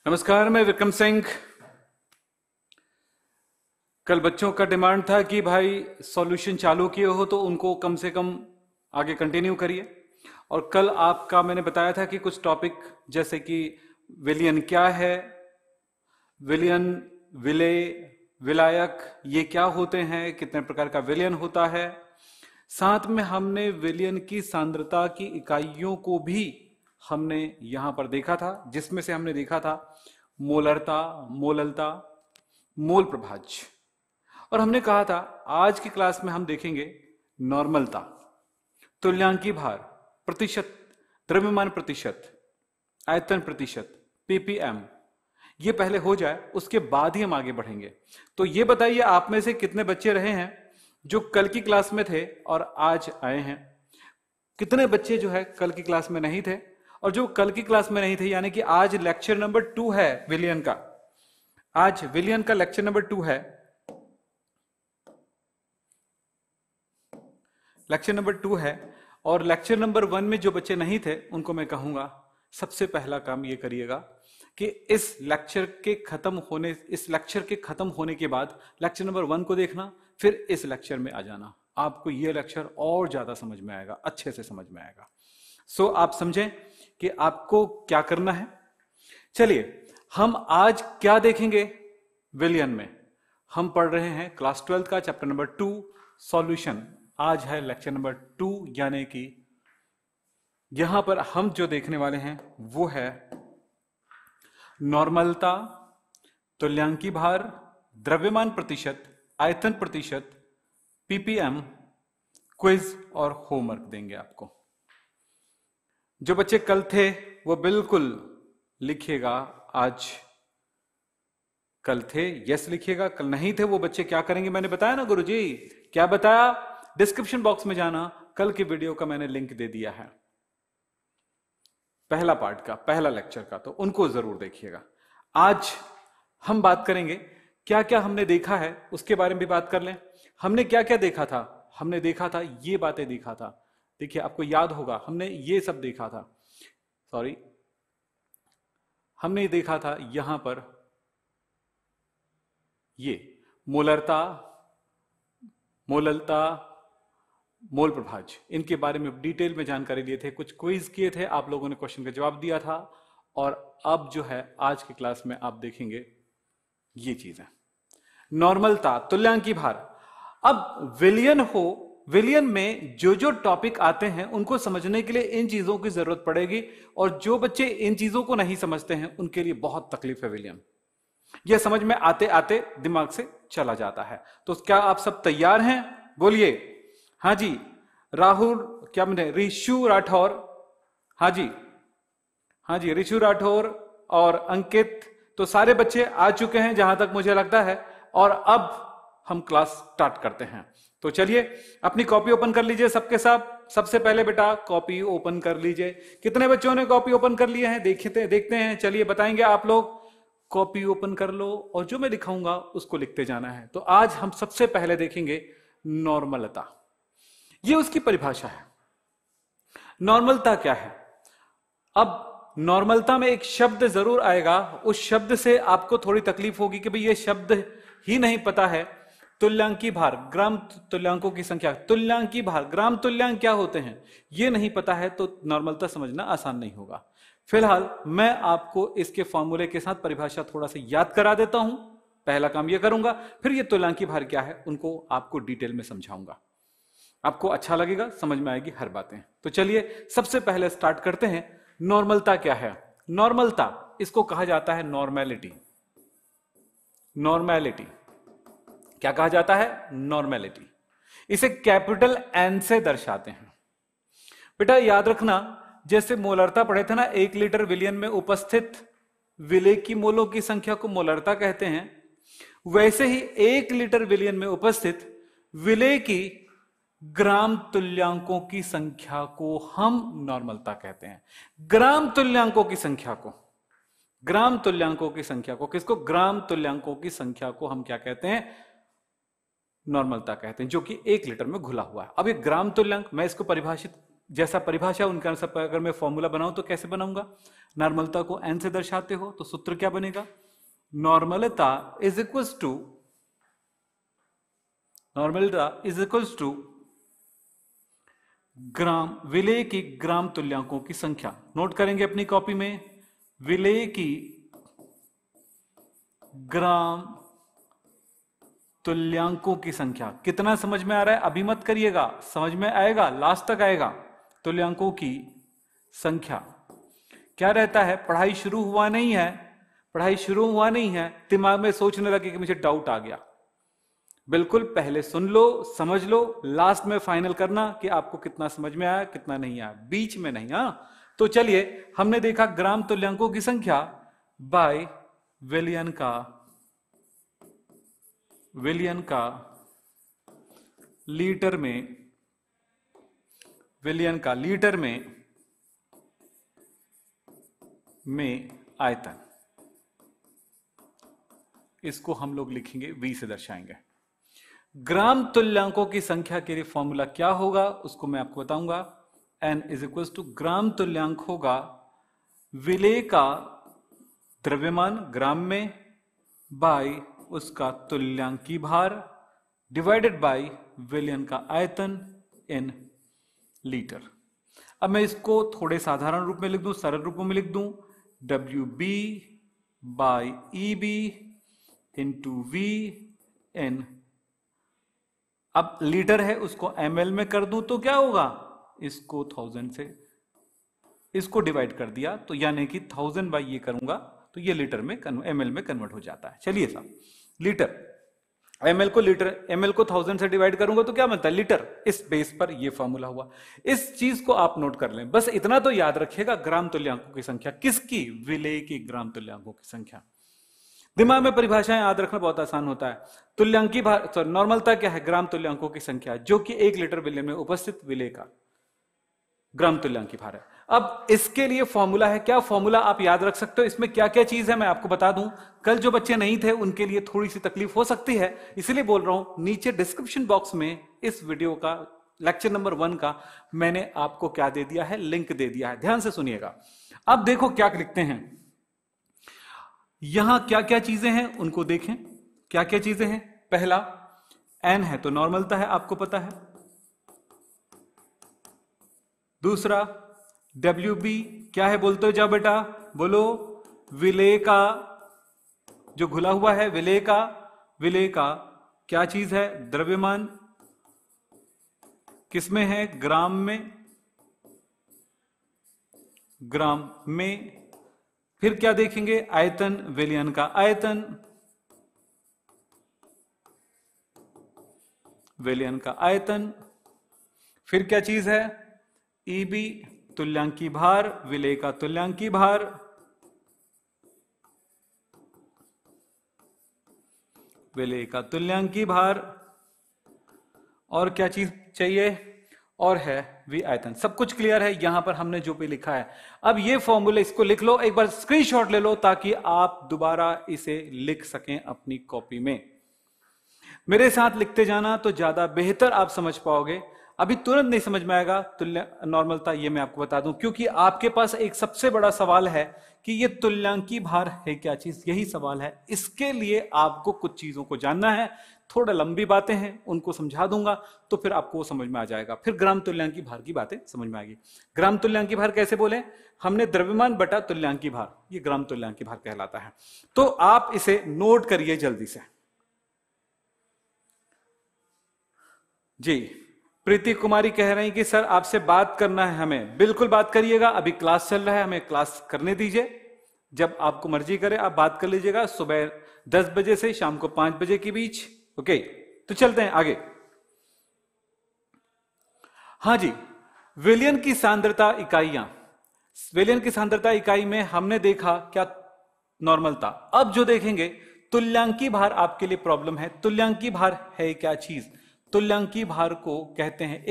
नमस्कार, मैं विक्रम सिंह। कल बच्चों का डिमांड था कि भाई सॉल्यूशन चालू किए हो तो उनको कम से कम आगे कंटिन्यू करिए। और कल आपका मैंने बताया था कि कुछ टॉपिक जैसे कि विलियन क्या है, विलियन, विलेय, विलायक, ये क्या होते हैं, कितने प्रकार का विलियन होता है। साथ में हमने विलियन की सांद्रता की इकाइयों को भी हमने यहां पर देखा था, जिसमें से हमने देखा था मोलरता, मोललता, मोल प्रभाज्य। और हमने कहा था आज की क्लास में हम देखेंगे नॉर्मलता, तुल्यांकी भार, प्रतिशत, द्रव्यमान प्रतिशत, आयतन प्रतिशत, पीपीएम। ये पहले हो जाए, उसके बाद ही हम आगे बढ़ेंगे। तो ये बताइए आप में से कितने बच्चे रहे हैं जो कल की क्लास में थे और आज आए हैं। कितने बच्चे जो है कल की क्लास में नहीं थे, और जो कल की क्लास में नहीं थे यानी कि आज लेक्चर नंबर 2 है विलियन का। आज विलियन का लेक्चर नंबर 2 है। लेक्चर नंबर 2 है और लेक्चर नंबर 1 में जो बच्चे नहीं थे उनको मैं कहूंगा सबसे पहला काम ये करिएगा कि इस लेक्चर के खत्म होने के बाद लेक्चर नंबर 1 को देखना, फिर इस लेक्चर में आ जाना। आपको ये लेक्चर और ज्यादा समझ में आएगा, अच्छे से समझ में आएगा। सो आप समझें कि आपको क्या करना है। चलिए हम आज क्या देखेंगे विलियन में। हम पढ़ रहे हैं क्लास 12 का चैप्टर नंबर 2 सॉल्यूशन। आज है लेक्चर नंबर 2, यानी कि यहां पर हम जो देखने वाले हैं वो है नॉर्मलता, तुल्यांकी भार, द्रव्यमान प्रतिशत, आयतन प्रतिशत, पीपीएम, क्विज और होमवर्क देंगे आपको। जो बच्चे कल थे वो बिल्कुल लिखिएगा आज। कल थे यस लिखिएगा, कल नहीं थे वो बच्चे क्या करेंगे मैंने बताया ना गुरुजी। क्या बताया? डिस्क्रिप्शन बॉक्स में जाना, कल की वीडियो का मैंने लिंक दे दिया है, पहला पार्ट का, पहला लेक्चर का, तो उनको जरूर देखिएगा। आज हम बात करेंगे क्या क्या हमने देखा है उसके बारे में भी बात कर लें। हमने क्या क्या देखा था? हमने देखा था ये बातें देखा था। देखिए आपको याद होगा हमने ये सब देखा था, सॉरी हमने देखा था यहां पर ये मोलरता, मोललता, मोल प्रभाज्य, इनके बारे में डिटेल में जानकारी लिए थे, कुछ क्विज किए थे, आप लोगों ने क्वेश्चन का जवाब दिया था। और अब जो है आज की क्लास में आप देखेंगे ये चीजें। नॉर्मलता, तुल्यांकी भार। अब विलियन हो, विलियन में जो जो टॉपिक आते हैं उनको समझने के लिए इन चीजों की जरूरत पड़ेगी, और जो बच्चे इन चीजों को नहीं समझते हैं उनके लिए बहुत तकलीफ है विलियन। यह समझ में आते आते दिमाग से चला जाता है। तो क्या आप सब तैयार हैं? बोलिए हाँ जी। राहुल, क्या मैंने, ऋषु राठौर, हाँ जी, हाँ जी, ऋषु राठौर और अंकित, तो सारे बच्चे आ चुके हैं जहां तक मुझे लगता है। और अब हम क्लास स्टार्ट करते हैं। तो चलिए अपनी कॉपी ओपन कर लीजिए सबके सब। सबसे पहले बेटा कॉपी ओपन कर लीजिए। कितने बच्चों ने कॉपी ओपन कर लिए हैं देखते हैं। चलिए बताएंगे आप लोग। कॉपी ओपन कर लो और जो मैं दिखाऊंगा उसको लिखते जाना है। तो आज हम सबसे पहले देखेंगे नॉर्मलता। ये उसकी परिभाषा है। नॉर्मलता क्या है? अब नॉर्मलता में एक शब्द जरूर आएगा, उस शब्द से आपको थोड़ी तकलीफ होगी कि भाई ये शब्द ही नहीं पता है। तुल्यांकी भार, ग्राम तुल्यांकों की संख्या, तुल्यांकी भार, ग्राम तुल्यांक क्या होते हैं ये नहीं पता है तो नॉर्मलता समझना आसान नहीं होगा। फिलहाल मैं आपको इसके फॉर्मूले के साथ परिभाषा थोड़ा सा याद करा देता हूं। पहला काम यह करूंगा, फिर ये तुल्यांकी भार क्या है उनको आपको डिटेल में समझाऊंगा। आपको अच्छा लगेगा, समझ में आएगी हर बातें। तो चलिए सबसे पहले स्टार्ट करते हैं। नॉर्मलता क्या है? नॉर्मलता, इसको कहा जाता है नॉर्मेलिटी। नॉर्मेलिटी क्या कहा जाता है? नॉर्मेलिटी। इसे कैपिटल एन से दर्शाते हैं। बेटा याद रखना, जैसे मोलरता पढ़े थे ना, 1 लीटर विलियन में उपस्थित विलेय की मोलों की संख्या को मोलरता कहते हैं, वैसे ही 1 लीटर विलियन में उपस्थित विलेय की ग्राम तुल्यांकों की संख्या को हम नॉर्मलता कहते हैं। ग्राम तुल्यांकों की संख्या को, ग्राम तुल्यांकों की संख्या को, किसको? ग्राम तुल्यांकों की संख्या को हम क्या कहते हैं? नॉर्मलता कहते हैं, जो कि 1 लीटर में घुला हुआ है। अब ये ग्राम तुल्यांक, मैं इसको परिभाषित जैसा परिभाषा उनके अनुसार अगर मैं फॉर्मूला बनाऊं तो कैसे बनाऊंगा? नॉर्मलता को n से दर्शाते हो तो सूत्र क्या बनेगा? नॉर्मलता इज इक्वल्स टू ग्राम विलेय की ग्राम तुल्यांकों की संख्या। नोट करेंगे अपनी कॉपी में, विलेय की ग्राम तुल्यांकों की संख्या। कितना समझ में आ रहा है? अभी मत करिएगा, समझ में आएगा, लास्ट तक आएगा। तुल्यांकों की संख्या क्या रहता है? पढ़ाई शुरू हुआ नहीं है, दिमाग में सोचने लगे कि मुझे डाउट आ गया। बिल्कुल पहले सुन लो, समझ लो, लास्ट में फाइनल करना कि आपको कितना समझ में आया, कितना नहीं आया, बीच में नहीं। तो चलिए, हमने देखा ग्राम तुल्यांकों की संख्या बाय विलियन का लीटर में आयतन। इसको हम लोग लिखेंगे V से दर्शाएंगे। ग्राम तुल्यांकों की संख्या के लिए फॉर्मूला क्या होगा उसको मैं आपको बताऊंगा। N इज इक्वल टू ग्राम तुल्यांक होगा विलेय का द्रव्यमान ग्राम में बाय उसका तुल्यांकी भार डिवाइडेड बाय विलियन का आयतन इन लीटर। अब मैं इसको थोड़े साधारण रूप में लिख दूं, सरल रूप में लिख दूं, WB by EB into VN। अब लीटर है उसको ml में कर दूं तो क्या होगा? इसको 1000 से इसको डिवाइड कर दिया तो यानी कि 1000 बाई ये करूंगा तो ये लीटर में ml में कन्वर्ट हो जाता है। चलिए साहब, लीटर ml को 1000 से डिवाइड करूंगा तो क्या बनता है? लीटर। इस बेस पर ये फॉर्मूला हुआ। इस चीज को आप नोट कर लें, बस इतना तो याद रखिएगा। ग्राम तुल्यांकों की संख्या किसकी? विलेय की ग्राम तुल्यांकों की संख्या। दिमाग में परिभाषाएं याद रखना बहुत आसान होता है। तुल्यांकी भार, नॉर्मलता क्या है? ग्राम तुल्यांकों की संख्या, जो कि 1 लीटर विलियन में उपस्थित विलेय का ग्राम तुल्यांकी भार है। अब इसके लिए फॉर्मूला है, क्या फॉर्मूला आप याद रख सकते हो? इसमें क्या क्या चीज है मैं आपको बता दूं। कल जो बच्चे नहीं थे उनके लिए थोड़ी सी तकलीफ हो सकती है, इसलिए बोल रहा हूं। नीचे डिस्क्रिप्शन बॉक्स में इस वीडियो का लेक्चर नंबर 1 का मैंने आपको क्या दे दिया है? लिंक दे दिया है, ध्यान से सुनिएगा। अब देखो क्या लिखते हैं यहां, क्या क्या चीजें हैं उनको देखें। क्या क्या चीजें हैं? पहला N है तो नॉर्मलता है, आपको पता है। दूसरा WB क्या है? बोलते हो जाओ बेटा, बोलो। विलेय का जो घुला हुआ है, विलेय का क्या चीज है? द्रव्यमान। किसमें है? ग्राम में। फिर क्या देखेंगे? आयतन, विलियन का आयतन। फिर क्या चीज है? EB तुल्यांकी भार, विलेय का तुल्यांकी भार। और क्या चीज चाहिए? और है V आयतन। सब कुछ क्लियर है यहां पर हमने जो भी लिखा है। अब ये फॉर्मूला इसको लिख लो, एक बार स्क्रीनशॉट ले लो ताकि आप दोबारा इसे लिख सकें अपनी कॉपी में। मेरे साथ लिखते जाना तो ज्यादा बेहतर आप समझ पाओगे। अभी तुरंत नहीं समझ में आएगा तुल्य नॉर्मलता, ये मैं आपको बता दूं, क्योंकि आपके पास एक सबसे बड़ा सवाल है कि ये तुल्यांकी भार है क्या चीज, यही सवाल है। इसके लिए आपको कुछ चीजों को जानना है। थोड़ा लंबी बातें हैं, उनको समझा दूंगा तो फिर आपको वो समझ में आ जाएगा। फिर ग्राम तुल्यांकी भार की बातें समझ में आएगी। ग्राम तुल्यांकी भार कैसे बोले? हमने द्रव्यमान बटा तुल्यांकी भार, ये ग्राम तुल्यांकी भार कहलाता है। तो आप इसे नोट करिए जल्दी से। जी, प्रीति कुमारी कह रही कि सर आपसे बात करना है हमें। बिल्कुल बात करिएगा, अभी क्लास चल रहा है, हमें क्लास करने दीजिए। जब आपको मर्जी करे आप बात कर लीजिएगा, सुबह 10 बजे से शाम को 5 बजे के बीच। ओके, तो चलते हैं आगे। हाँ जी, विलियन की सांद्रता इकाइयां। विलियन की सांद्रता इकाई में हमने देखा क्या? नॉर्मलता। अब जो देखेंगे तुल्यांकी भार, आपके लिए प्रॉब्लम है। तुल्यांकी भार है क्या चीज? तुल्यांकी भार को कहते हैं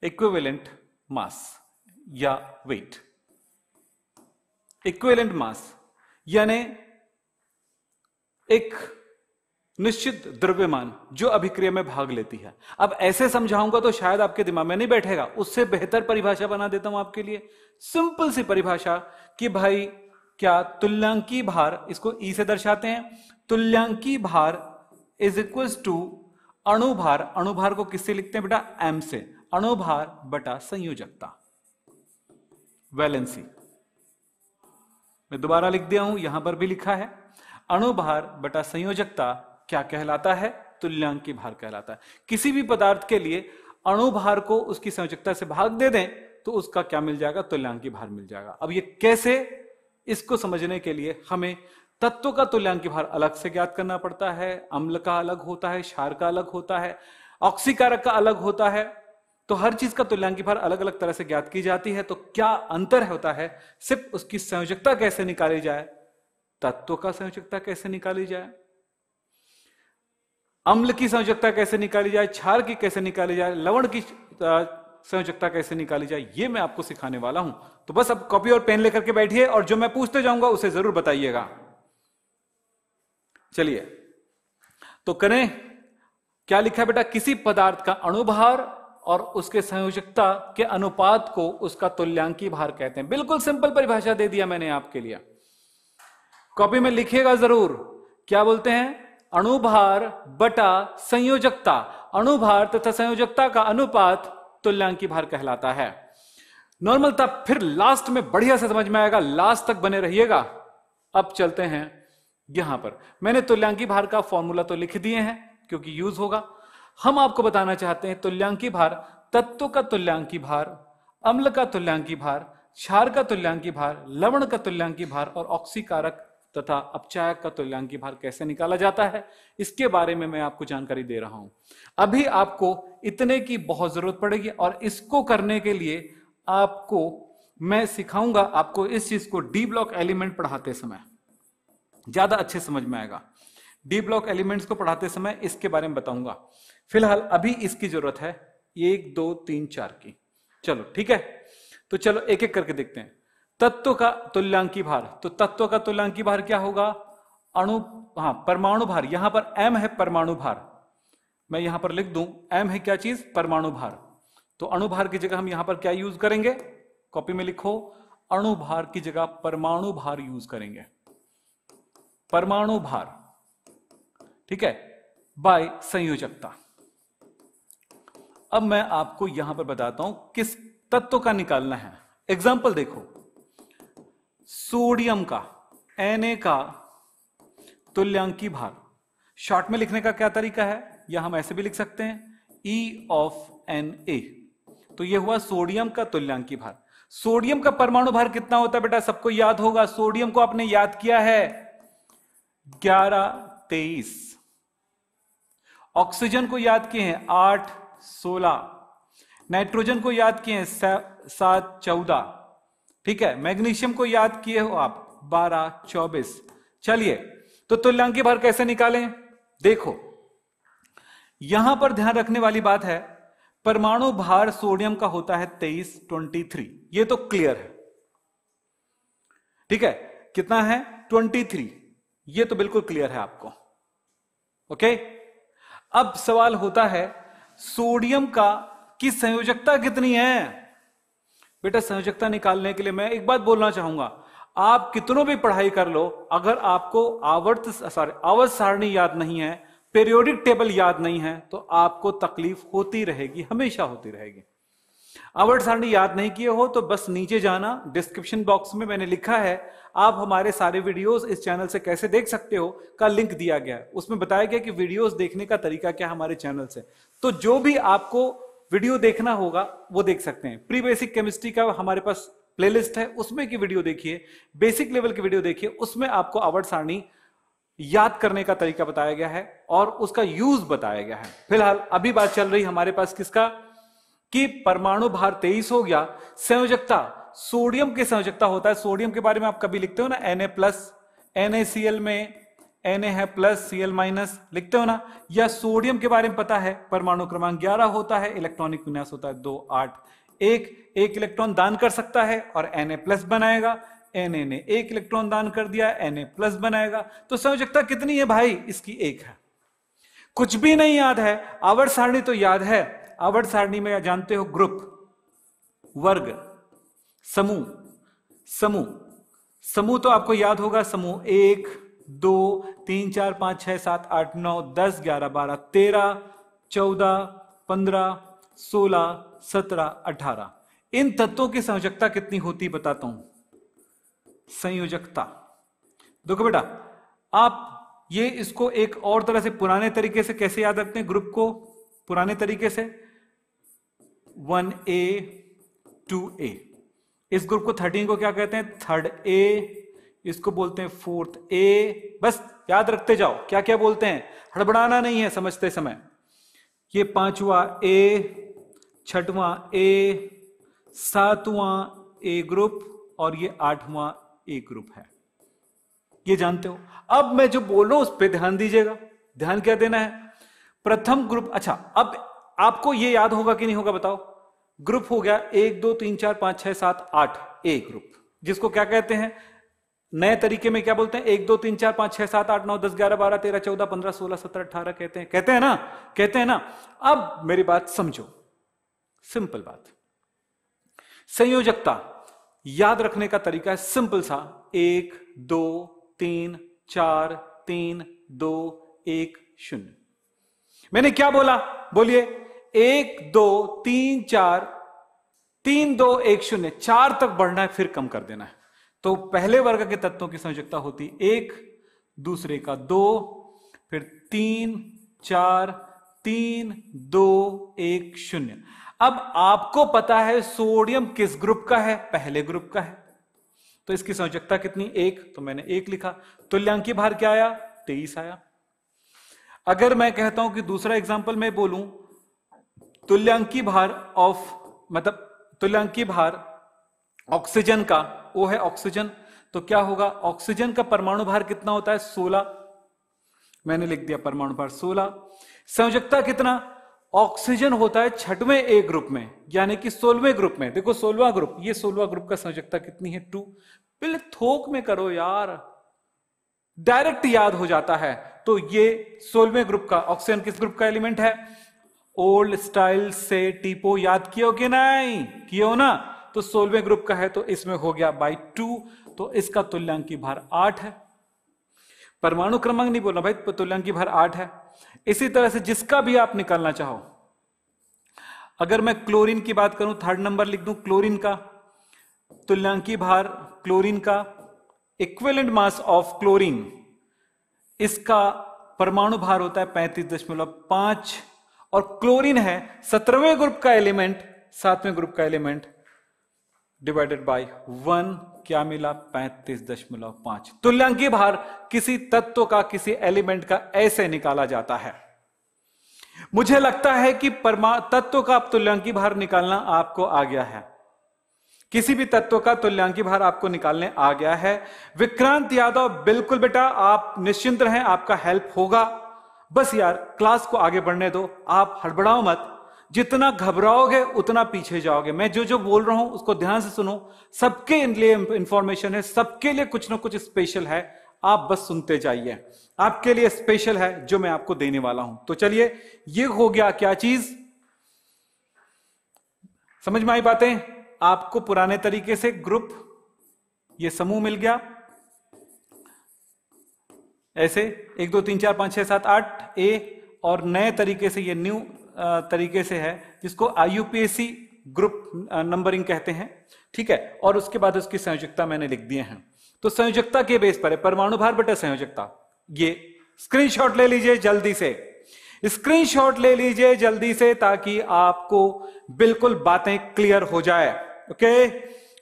इक्विवेलेंट मास या वेट। इक्विवेलेंट मास यानी एक निश्चित द्रव्यमान जो अभिक्रिया में भाग लेती है। अब ऐसे समझाऊंगा तो शायद आपके दिमाग में नहीं बैठेगा, उससे बेहतर परिभाषा बना देता हूं आपके लिए। सिंपल सी परिभाषा कि भाई क्या तुल्यांकी भार, इसको ई से दर्शाते हैं, तुल्यांकी भार इज इक्वल टू अणुभार। अणुभार को किससे लिखते हैं बेटा? एम से। अणुभार बटा संयोजकता, वैलेंसी। मैं दोबारा लिख दिया हूं, यहां पर भी लिखा है। अणुभार बटा संयोजकता क्या कहलाता है? तुल्यांकी भार कहलाता है। किसी भी पदार्थ के लिए अणुभार को उसकी संयोजकता से भाग दे दें तो उसका क्या मिल जाएगा? तुल्यांकी भार मिल जाएगा। अब ये कैसे, इसको समझने के लिए हमें तत्व का तुल्यांकी भार अलग से ज्ञात करना पड़ता है। अम्ल का अलग होता है, क्षार का अलग होता है, ऑक्सीकारक का अलग होता है। तो हर चीज का तुल्यांकी भार अलग अलग तरह से ज्ञात की जाती है। तो क्या अंतर होता है? सिर्फ उसकी संयोजकता कैसे निकाली जाए, तत्व का संयोजकता कैसे निकाली जाए, अम्ल की संयोजकता कैसे निकाली जाए, क्षार की कैसे निकाली जाए, लवण की संयोजकता कैसे निकाली जाए, ये मैं आपको सिखाने वाला हूं। तो बस अब कॉपी और पेन लेकर के बैठिए और जो मैं पूछते जाऊंगा उसे जरूर बताइएगा। चलिए तो करें। क्या लिखा है बेटा? किसी पदार्थ का अणुभार और उसके संयोजकता के अनुपात को उसका तुल्यांकी भार कहते हैं। बिल्कुल सिंपल परिभाषा दे दिया मैंने आपके लिए, कॉपी में लिखिएगा जरूर। क्या बोलते हैं? अणुभार बटा संयोजकता। अणुभार तथा संयोजकता का अनुपात तुल्यांकी भार कहलाता है। नॉर्मल था, फिर लास्ट में बढ़िया से समझ में आएगा, लास्ट तक बने रहिएगा। अब चलते हैं यहां पर। मैंने तुल्यांकी भार का फॉर्मूला तो लिख दिए हैं क्योंकि यूज होगा। हम आपको बताना चाहते हैं तुल्यांकी भार, तत्व का तुल्यांकी भार, अम्ल का तुल्यांकी भार, क्षार का तुल्यांकी भार, लवण का तुल्यांकी भार और ऑक्सीकारक तथा अपचायक का तुल्यांकी भार कैसे निकाला जाता है, इसके बारे में मैं आपको जानकारी दे रहा हूं। अभी आपको इतने की बहुत जरूरत पड़ेगी और इसको करने के लिए आपको मैं सिखाऊंगा, आपको इस चीज को डी ब्लॉक एलिमेंट पढ़ाते समय ज्यादा अच्छे समझ में आएगा। डी ब्लॉक एलिमेंट्स को पढ़ाते समय इसके बारे में बताऊंगा। फिलहाल अभी इसकी जरूरत है 1 2 3 4 की। चलो ठीक है, तो चलो एक एक करके देखते हैं। तत्व का तुल्यांकी भार, तो तत्व का तुल्यांकी भार क्या होगा? परमाणु भार। यहां पर m है परमाणु भार, मैं यहां पर लिख दूं m है क्या चीज? परमाणु भार। तो अणुभार की जगह हम यहां पर क्या यूज करेंगे? कॉपी में लिखो, अणुभार की जगह परमाणु भार यूज करेंगे। परमाणु भार, ठीक है, बाय संयोजकता। अब मैं आपको यहां पर बताता हूं किस तत्व का निकालना है। एग्जाम्पल देखो, सोडियम का Na का तुल्यांकी भार। शॉर्ट में लिखने का क्या तरीका है? या हम ऐसे भी लिख सकते हैं E of Na। तो यह हुआ सोडियम का तुल्यांकी भार। सोडियम का परमाणु भार कितना होता है बेटा? सबको याद होगा, सोडियम को आपने याद किया है 11-23। ऑक्सीजन को याद किए हैं 8-16। नाइट्रोजन को याद किए हैं 7-14। ठीक है, मैग्नीशियम को याद किए हो आप 12-24। चलिए तो तुल्यांकी भार कैसे निकालें? देखो यहां पर ध्यान रखने वाली बात है, परमाणु भार सोडियम का होता है 23 ये तो क्लियर है। ठीक है, कितना है? 23, ये तो बिल्कुल क्लियर है आपको। ओके, अब सवाल होता है सोडियम का की संयोजकता कितनी है? बेटा संयोजकता निकालने के लिए मैं एक बात बोलना चाहूंगा, आप कितनों भी पढ़ाई कर लो, अगर आपको आवर्त सारणी याद नहीं है, पीरियोडिक टेबल याद नहीं है, तो आपको तकलीफ होती रहेगी, हमेशा होती रहेगी। आवर्त सारणी याद नहीं किए हो तो बस नीचे जाना, डिस्क्रिप्शन बॉक्स में मैंने लिखा है, आप हमारे सारे वीडियोस इस चैनल से कैसे देख सकते हो का लिंक दिया गया है। उसमें बताया गया कि वीडियोस देखने का तरीका क्या हमारे चैनल से। तो जो भी आपको वीडियो देखना होगा वो देख सकते हैं। प्री बेसिक केमिस्ट्री का हमारे पास प्लेलिस्ट है, उसमें की वीडियो देखिए, बेसिक लेवल की वीडियो देखिए, उसमें आपको आवर्त सारणी याद करने का तरीका बताया गया है और उसका यूज बताया गया है। फिलहाल अभी बात चल रही हमारे पास किसका? कि परमाणु भार 23 हो गया। संयोजकता, सोडियम की संयोजकता होता है, सोडियम के बारे में आप कभी लिखते हो ना Na+, NaCl में Na है प्लस Cl माइनस लिखते हो ना, या सोडियम के बारे में पता है परमाणु क्रमांक 11 होता है, इलेक्ट्रॉनिक विन्यास होता है 2 8। एक इलेक्ट्रॉन दान कर सकता है और Na+ बनाएगा, Na ने 1 इलेक्ट्रॉन दान कर दिया, Na+ बनाएगा। तो संयोजकता कितनी है भाई? इसकी 1 है। कुछ भी नहीं याद है, आवर्त सारणी तो याद है। आवर्त सारणी में जानते हो ग्रुप, वर्ग, समूह, समूह, समूह तो आपको याद होगा। समूह 1 2 3 4 5 6 7 8 9 10 11 12 13 14 15 16 17 18। इन तत्वों की संयोजकता कितनी होती बताता हूं। संयोजकता देखो बेटा, आप ये इसको एक और तरह से पुराने तरीके से कैसे याद रखते हैं ग्रुप को? पुराने तरीके से 1A 2A। इस ग्रुप को 13 को क्या कहते हैं? Third A. इसको बोलते हैं फोर्थ ए। बस याद रखते जाओ क्या क्या बोलते हैं, हड़बड़ाना नहीं है समझते समय। ये 5वां ए, 6वां ए, 7वां ए ग्रुप और ये 8वां ए ग्रुप है। ये जानते हो। अब मैं जो बोल रहा हूं उस पर ध्यान दीजिएगा। ध्यान क्या देना है? प्रथम ग्रुप। अच्छा, अब आपको ये याद होगा कि नहीं होगा बताओ। ग्रुप हो गया 1 2 3 4 5 6 7 8 ए ग्रुप, जिसको क्या कहते हैं नए तरीके में? क्या बोलते हैं? 1 2 3 4 5 6 7 8 9 10 11 12 13 14 15 16 17 18 कहते हैं। कहते हैं ना? कहते हैं ना। अब मेरी बात समझो, सिंपल बात। संयोजकता याद रखने का तरीका है सिंपल सा, 1 2 3 4 3 2 1 0। मैंने क्या बोला? बोलिए। 1 2 3 4 3 2 1 0। 4 तक बढ़ना है, फिर कम कर देना है। तो पहले वर्ग के तत्वों की संयोजकता होती 1, दूसरे का 2, फिर 3 4 3 2 1 0। अब आपको पता है सोडियम किस ग्रुप का है? पहले ग्रुप का है। तो इसकी संयोजकता कितनी? 1। तो मैंने 1 लिखा। तुल्यांकी भार क्या आया? 23 आया। अगर मैं कहता हूं कि दूसरा एग्जांपल मैं बोलूं, तुल्यांकी भार तुल्यांकी भार ऑक्सीजन का, वो है ऑक्सीजन, तो क्या होगा? ऑक्सीजन का परमाणु भार कितना होता है? 16। मैंने लिख दिया परमाणु भार 16। संयोजकता कितना? ऑक्सीजन होता है 6वें ए ग्रुप में, यानी कि 16वें ग्रुप में। देखो 16वां ग्रुप, ये 16वां ग्रुप का संयोजकता कितनी है? 2। पहले थोक में करो यार, डायरेक्ट याद हो जाता है। तो ये 16वें ग्रुप का ऑक्सीजन किस ग्रुप का एलिमेंट है? ओल्ड स्टाइल से टीपो याद किया हो कि नहीं? किया हो ना? तो 16वें ग्रुप का है, तो इसमें हो गया बाई 2। तो इसका तुल्यांकी भार 8 है। परमाणु क्रमांक नहीं बोलना भाई, तुल्यांकी भार 8 है। इसी तरह से जिसका भी आप निकालना चाहो, अगर मैं क्लोरीन की बात करूं, 3rd नंबर लिख दूं क्लोरीन का, तुल्यांकी भार क्लोरीन का, इक्विवेलेंट मास ऑफ क्लोरीन, इसका परमाणु भार होता है 35.5। और क्लोरीन है 17वें ग्रुप का एलिमेंट, 7वें ग्रुप का एलिमेंट, डिवाइडेड बाय 1, क्या मिला? 35.5। तुल्यांकी भार किसी तत्व का, किसी एलिमेंट का ऐसे निकाला जाता है। मुझे लगता है कि तत्व का तुल्यांकी भार निकालना आपको आ गया है। किसी भी तत्व का तुल्यांकी भार आपको निकालने आ गया है। विक्रांत यादव, बिल्कुल बेटा, आप निश्चिंत रहें, आपका हेल्प होगा। बस यार क्लास को आगे बढ़ने दो, आप हड़बड़ाओ मत। जितना घबराओगे उतना पीछे जाओगे। मैं जो जो बोल रहा हूं उसको ध्यान से सुनो। सबके लिए इंफॉर्मेशन है, सबके लिए कुछ ना कुछ स्पेशल है। आप बस सुनते जाइए। आपके लिए स्पेशल है जो मैं आपको देने वाला हूं। तो चलिए, ये हो गया क्या चीज, समझ में आई बातें? आपको पुराने तरीके से ग्रुप, ये समूह मिल गया ऐसे 1 2 3 4 5 6 7 8 ए, और नए तरीके से ये न्यू तरीके से है जिसको IUPAC ग्रुप नंबरिंग कहते हैं। ठीक है, और उसके बाद उसकी संयोजकता मैंने लिख दिए हैं। तो संयोजकता के बेस पर है परमाणु भार बटा संयोजकता। ये स्क्रीनशॉट ले लीजिए जल्दी से, स्क्रीनशॉट ले लीजिए जल्दी से, ताकि आपको बिल्कुल बातें क्लियर हो जाए। ओके,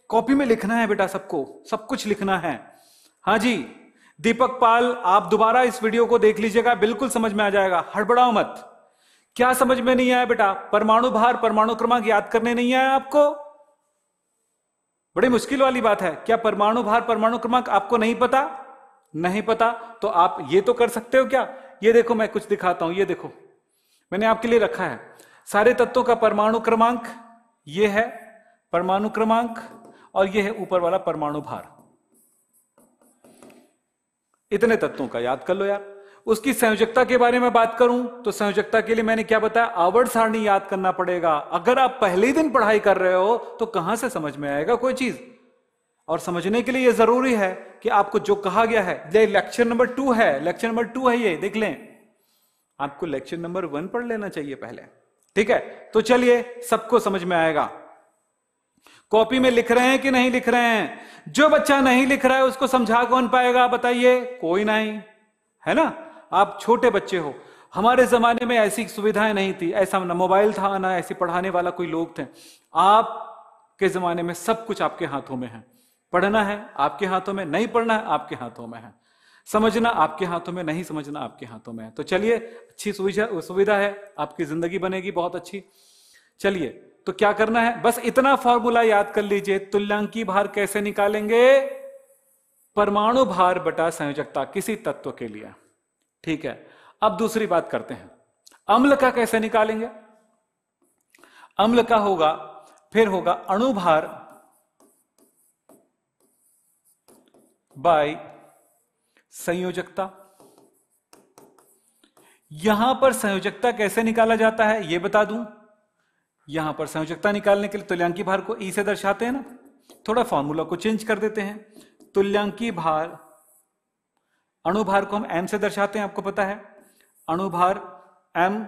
कॉपी में लिखना है बेटा, सबको सब कुछ लिखना है। हाँ जी, दीपक पाल, आप दोबारा इस वीडियो को देख लीजिएगा, बिल्कुल समझ में आ जाएगा, हड़बड़ाओ मत। क्या समझ में नहीं आया बेटा? परमाणु भार, परमाणु क्रमांक याद करने नहीं आया आपको? बड़ी मुश्किल वाली बात है। क्या परमाणु भार, परमाणु क्रमांक आपको नहीं पता? नहीं पता तो आप ये तो कर सकते हो। क्या? ये देखो, मैं कुछ दिखाता हूं। ये देखो, मैंने आपके लिए रखा है सारे तत्वों का परमाणु क्रमांक। ये है परमाणु क्रमांक और ये है ऊपर वाला परमाणु भार। इतने तत्वों का याद कर लो यार। उसकी संयोजकता के बारे में बात करूं तो संयोजकता के लिए मैंने क्या बताया, आवर्त सारणी याद करना पड़ेगा। अगर आप पहले ही दिन पढ़ाई कर रहे हो तो कहां से समझ में आएगा कोई चीज। और समझने के लिए यह जरूरी है कि आपको जो कहा गया है, ये लेक्चर नंबर 2 है, लेक्चर नंबर 2 है, ये देख लें। आपको लेक्चर नंबर 1 पढ़ लेना चाहिए पहले, ठीक है। तो चलिए, सबको समझ में आएगा। कॉपी में लिख रहे हैं कि नहीं लिख रहे हैं? जो बच्चा नहीं लिख रहा है उसको समझा कौन पाएगा, बताइए? कोई नहीं, है ना। आप छोटे बच्चे हो, हमारे जमाने में ऐसी सुविधाएं नहीं थी, ऐसा ना मोबाइल था ना ऐसी पढ़ाने वाला कोई लोग थे। आपके जमाने में सब कुछ आपके हाथों में है। पढ़ना है आपके हाथों में, नहीं पढ़ना है आपके हाथों में है, समझना आपके हाथों में, नहीं समझना आपके हाथों में है। तो चलिए, अच्छी सुविधा है, आपकी जिंदगी बनेगी बहुत अच्छी। चलिए, तो क्या करना है, बस इतना फॉर्मूला याद कर लीजिए। तुल्यांकी भार कैसे निकालेंगे? परमाणु भार बटा संयोजकता किसी तत्व के लिए, ठीक है। अब दूसरी बात करते हैं, अम्ल का कैसे निकालेंगे? अम्ल का होगा, फिर होगा अणुभार बाय संयोजकता। यहां पर संयोजकता कैसे निकाला जाता है यह बता दूं। यहां पर संयोजकता निकालने के लिए तुल्यांकी भार को ई से दर्शाते हैं ना, थोड़ा फॉर्मूला को चेंज कर देते हैं। तुल्यांकी भार, अणुभार को हम एम से दर्शाते हैं, आपको पता है, अणुभार एम,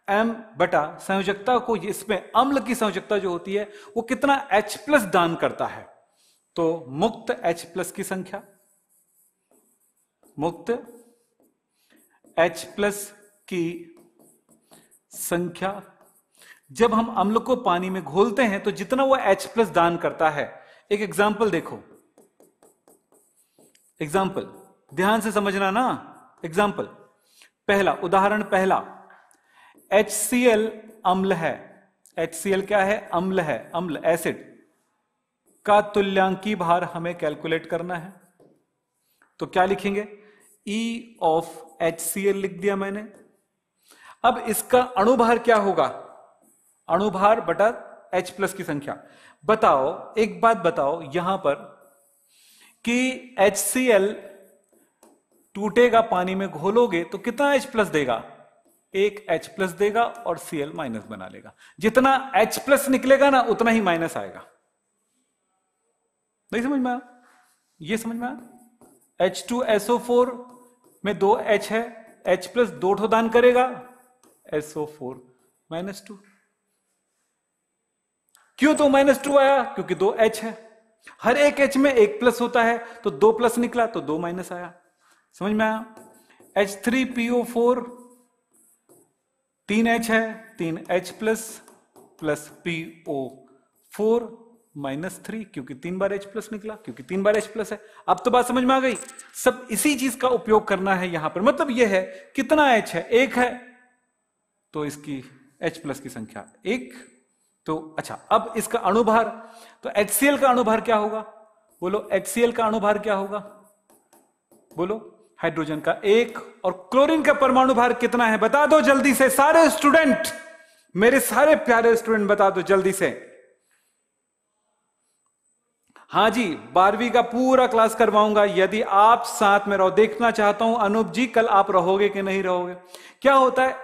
एम बटा संयोजकता को, इसमें अम्ल की संयोजकता जो होती है वो कितना H+ दान करता है, तो मुक्त H+ की संख्या, मुक्त H+ की संख्या। जब हम अम्ल को पानी में घोलते हैं तो जितना वो H+ दान करता है, एक एग्जाम्पल देखो, एग्जाम्पल ध्यान से समझना ना। एग्जाम्पल पहला, उदाहरण पहला, HCl अम्ल है। HCl क्या है? अम्ल है, अम्ल, एसिड का तुल्यांकी भार हमें कैलकुलेट करना है। तो क्या लिखेंगे? E of HCl लिख दिया मैंने। अब इसका अणुभार क्या होगा? अणुभार बटा H+ की संख्या। बताओ, एक बात बताओ यहां पर कि HCl टूटेगा, पानी में घोलोगे तो कितना H+ देगा? एक H+ देगा और Cl माइनस बना लेगा। जितना H+ निकलेगा ना उतना ही माइनस आएगा। नहीं समझ में आया? ये समझ में आया? H2SO4 में 2 H है, H+ 2 ठो दान करेगा, SO4 -2। क्यों तो -2 आया? क्योंकि 2 H है, हर एक H में 1 प्लस होता है, तो 2 प्लस निकला तो 2 माइनस आया। समझ में आया? H3PO4 3 H है, 3 H+ प्लस PO4 -3, क्योंकि 3 बार H+ निकला, क्योंकि 3 बार H+ है। अब तो बात समझ में आ गई। सब इसी चीज का उपयोग करना है यहां पर। मतलब यह है, कितना H है? 1 है, तो इसकी H+ की संख्या 1। तो अच्छा, अब इसका अणुभार, तो HCl का अणुभार क्या होगा? बोलो, HCl का अणुभार क्या होगा? बोलो। हाइड्रोजन का 1, और क्लोरीन का परमाणु भार कितना है? बता दो जल्दी से सारे स्टूडेंट, मेरे सारे प्यारे स्टूडेंट बता दो जल्दी से। हाँ जी, 12वीं का पूरा क्लास करवाऊंगा यदि आप साथ में रहो। देखना चाहता हूं अनूप जी कल आप रहोगे कि नहीं रहोगे। क्या होता है,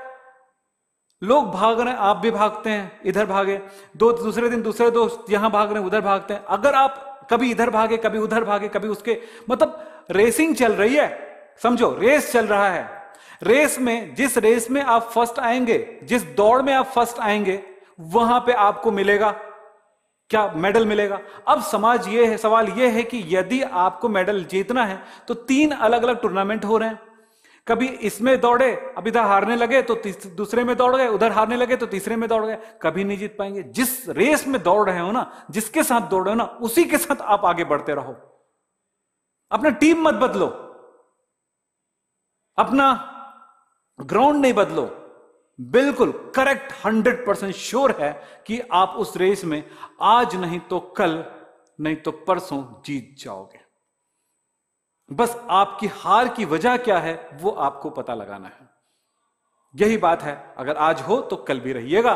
लोग भाग रहे हैं, आप भी भागते हैं, इधर भागे, दूसरे दिन दूसरे दोस्त यहां भाग रहे हैं, उधर भागते हैं। अगर आप कभी इधर भागे, कभी उधर भागे, कभी उसके, मतलब रेसिंग चल रही है, समझो रेस चल रहा है। रेस में, जिस रेस में आप फर्स्ट आएंगे, जिस दौड़ में आप फर्स्ट आएंगे, वहां पे आपको मिलेगा क्या? मेडल मिलेगा। अब सवाल यह है कि यदि आपको मेडल जीतना है तो 3 अलग अलग टूर्नामेंट हो रहे हैं। कभी इसमें दौड़े, अब इधर हारने लगे तो दूसरे में दौड़ गए, उधर हारने लगे तो तीसरे में दौड़ गए, कभी नहीं जीत पाएंगे। जिस रेस में दौड़ रहे हो ना, जिसके साथ दौड़ रहे हो ना, उसी के साथ आप आगे बढ़ते रहो। अपना टीम मत बदलो, अपना ग्राउंड नहीं बदलो। बिल्कुल करेक्ट, 100% श्योर है कि आप उस रेस में आज नहीं तो कल, नहीं तो परसों जीत जाओगे। बस आपकी हार की वजह क्या है वो आपको पता लगाना है। यही बात है। अगर आज हो तो कल भी रहिएगा,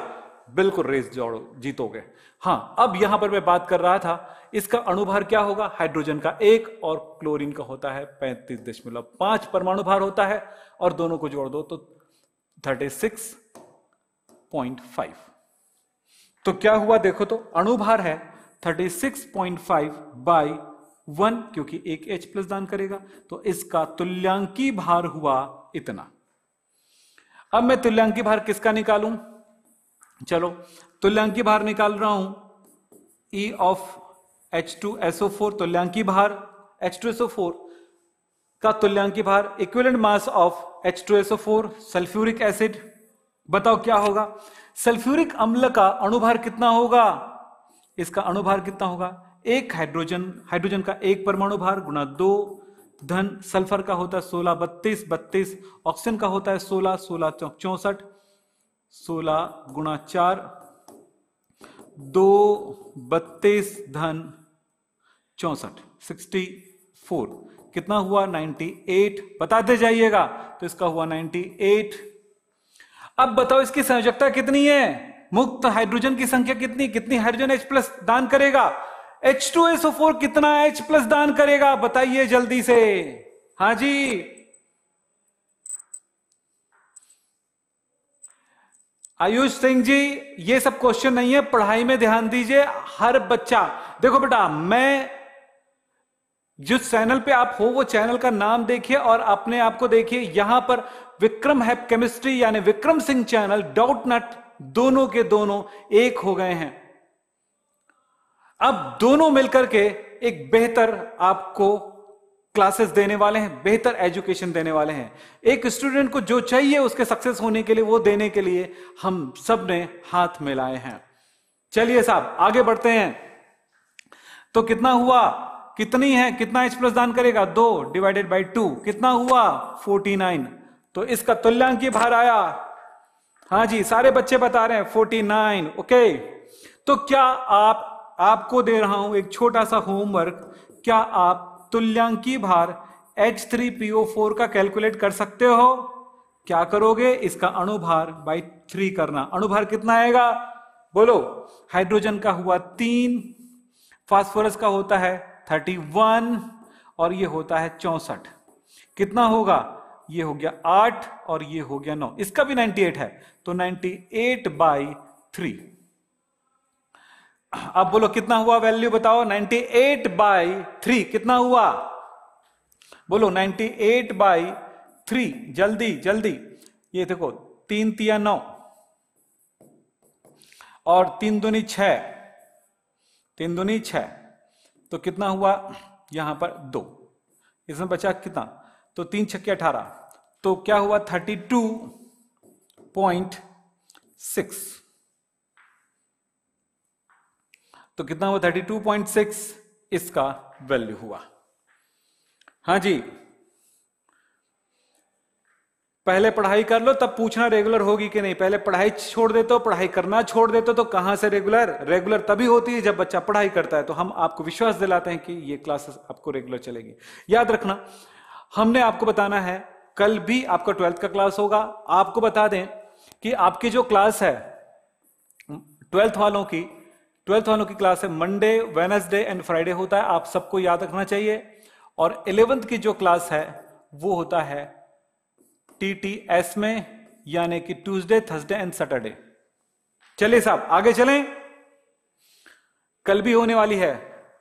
बिल्कुल रेस जोड़ो, जीतोगे। हाँ, अब यहां पर मैं बात कर रहा था, इसका अणुभार क्या होगा, हाइड्रोजन का 1 और क्लोरीन का होता है 35.5 परमाणु भार होता है, और दोनों को जोड़ दो तो 36.5। तो क्या हुआ देखो, तो अणुभार है 36.5 बाई 1, क्योंकि एक H प्लस दान करेगा, तो इसका तुल्यांकी भार हुआ इतना। अब मैं तुल्यांकी भार किसका निकालूं, चलो तुल्यांकी भार निकाल रहा हूं, E ऑफ H2SO4 तुल्यांकी भार, H2SO4 का तुल्यांकी भार, equivalent mass of H2SO4 sulphuric acid. बताओ क्या होगा, सल्फ्यूरिक अम्ल का अणुभार कितना होगा, इसका अणुभार कितना होगा, एक हाइड्रोजन का 1 परमाणु भार गुणा 2 धन सल्फर का होता है 16 32, ऑक्सीजन का होता है 16 64, 16 गुणा 4 2 32 धन 64 64, कितना हुआ 98, बताते जाइएगा। तो इसका हुआ 98। अब बताओ इसकी संयोजकता कितनी है, मुक्त हाइड्रोजन की संख्या कितनी हाइड्रोजन H प्लस दान करेगा, H2SO4 कितना H प्लस दान करेगा, बताइए जल्दी से। हाँ जी, आयुष सिंह जी, ये सब क्वेश्चन नहीं है, पढ़ाई में ध्यान दीजिए हर बच्चा। देखो बेटा, मैं जिस चैनल पे आप हो वो चैनल का नाम देखिए और अपने आप को देखिए। यहां पर विक्रम है केमिस्ट्री यानी विक्रम सिंह चैनल, डाउट नट, दोनों के दोनों एक हो गए हैं। अब दोनों मिलकर के एक बेहतर आपको क्लासेस देने वाले हैं, बेहतर एजुकेशन देने वाले हैं। एक स्टूडेंट को जो चाहिए उसके सक्सेस होने के लिए, वो देने के लिए हम सब ने हाथ मिलाए हैं। चलिए साहब आगे बढ़ते हैं। तो कितना हुआ, कितनी है, कितना H प्लस दान करेगा, 2 डिवाइडेड बाई 2, कितना हुआ 49। तो इसका तुल्यांकी भार आया, हाँ जी सारे बच्चे बता रहे हैं 49। ओके, तो क्या आपको दे रहा हूं एक छोटा सा होमवर्क, क्या आप तुल्यांकी भार H3PO4 का कैलकुलेट कर सकते हो? क्या करोगे, इसका अणुभार बाई 3 करना। अणुभार कितना आएगा बोलो, हाइड्रोजन का हुआ 3, फास्फोरस का होता है 31 और ये होता है 64, कितना होगा, ये हो गया 8 और ये हो गया 9, इसका भी 98 है, तो 98 बाई 3। अब बोलो कितना हुआ, वैल्यू बताओ, 98 बाई 3 कितना हुआ, बोलो 98 बाई 3, जल्दी जल्दी। ये देखो 3 तिया 9 और 3 दूनी 6, 3 दूनी 6, तो कितना हुआ यहां पर 2, इसमें बचा कितना, तो 3 छक्के 18, तो क्या हुआ 32.6, तो कितना हुआ 32.6 इसका वैल्यू हुआ। हाँ जी, पहले पढ़ाई कर लो तब पूछना रेगुलर होगी कि नहीं। पहले पढ़ाई छोड़ देते हो, पढ़ाई करना छोड़ देते हो, तो कहां से रेगुलर तभी होती है जब बच्चा पढ़ाई करता है। तो हम आपको विश्वास दिलाते हैं कि ये क्लासेस आपको रेगुलर चलेगी। याद रखना, हमने आपको बताना है, कल भी आपका 12th का क्लास होगा। आपको बता दें कि आपकी जो क्लास है 12th वालों की क्लास है मंडे, वेडनेसडे एंड फ्राइडे होता है, आप सबको याद रखना चाहिए। और 11th की जो क्लास है वो होता है TTS में, यानी कि ट्यूसडे, थर्सडे एंड सैटरडे। चलिए साहब आगे चलें, कल भी होने वाली है,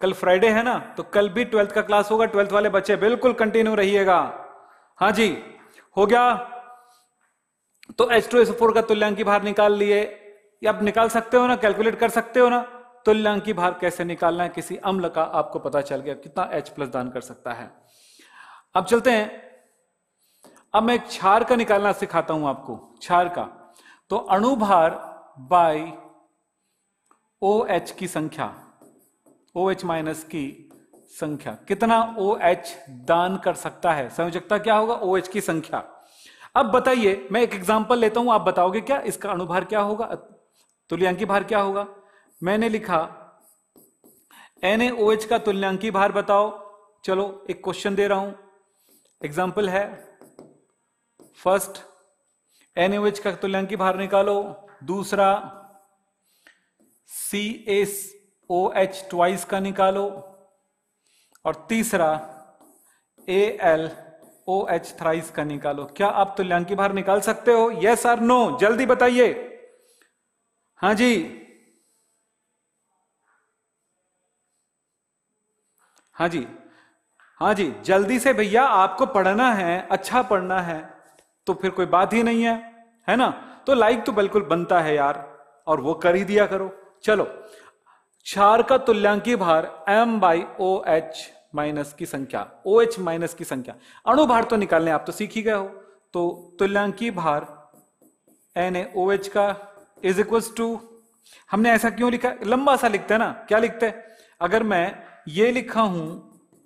कल फ्राइडे है ना, तो कल भी 12th का क्लास होगा। 12th वाले बच्चे बिल्कुल कंटिन्यू रहिएगा। हाँ जी, हो गया। तो H2SO4 का तुल्यांकी भार निकाल लिए, या आप निकाल सकते हो ना, कैलकुलेट कर सकते हो ना, तुल्यांकी भार कैसे निकालना है किसी अम्ल का, आपको पता चल गया कितना H प्लस दान कर सकता है। अब चलते हैं, अब मैं एक क्षार का निकालना सिखाता हूं आपको, क्षार का। तो अणुभार बाई OH की संख्या, OH माइनस की संख्या, कितना OH दान कर सकता है, संयोजकता क्या होगा, OH की संख्या। अब बताइए, मैं एक एग्जांपल लेता हूं, आप बताओगे क्या इसका अणुभार क्या होगा, तुल्यांकी भार क्या होगा। मैंने लिखा NaOH का तुल्यांकी भार बताओ। चलो एक क्वेश्चन दे रहा हूं, एग्जांपल है फर्स्ट, NaOH का तुल्यांकी भार निकालो। दूसरा CaOH ट्वाइस का निकालो, और तीसरा AlOH थ्राइस का निकालो। क्या आप तुल्यांकी भार निकाल सकते हो? यस और नो, जल्दी बताइए। हाँ जी, हाँ जी, हाँ जी, जल्दी से भैया, आपको पढ़ना है, अच्छा पढ़ना है, तो फिर कोई बात ही नहीं है ना? तो लाइक तो बिल्कुल बनता है यार, और वो कर ही दिया करो। चलो, क्षार का तुल्यांकी भार M/OH माइनस की संख्या, OH माइनस की संख्या। अणु भार तो निकालने आप तो सीख ही गए हो। तो तुल्यांकी भार NaOH का इज इक्वल्स टू, हमने ऐसा क्यों लिखा? लंबा सा लिखते हैं ना, क्या लिखते हैं? अगर मैं ये लिखा हूं,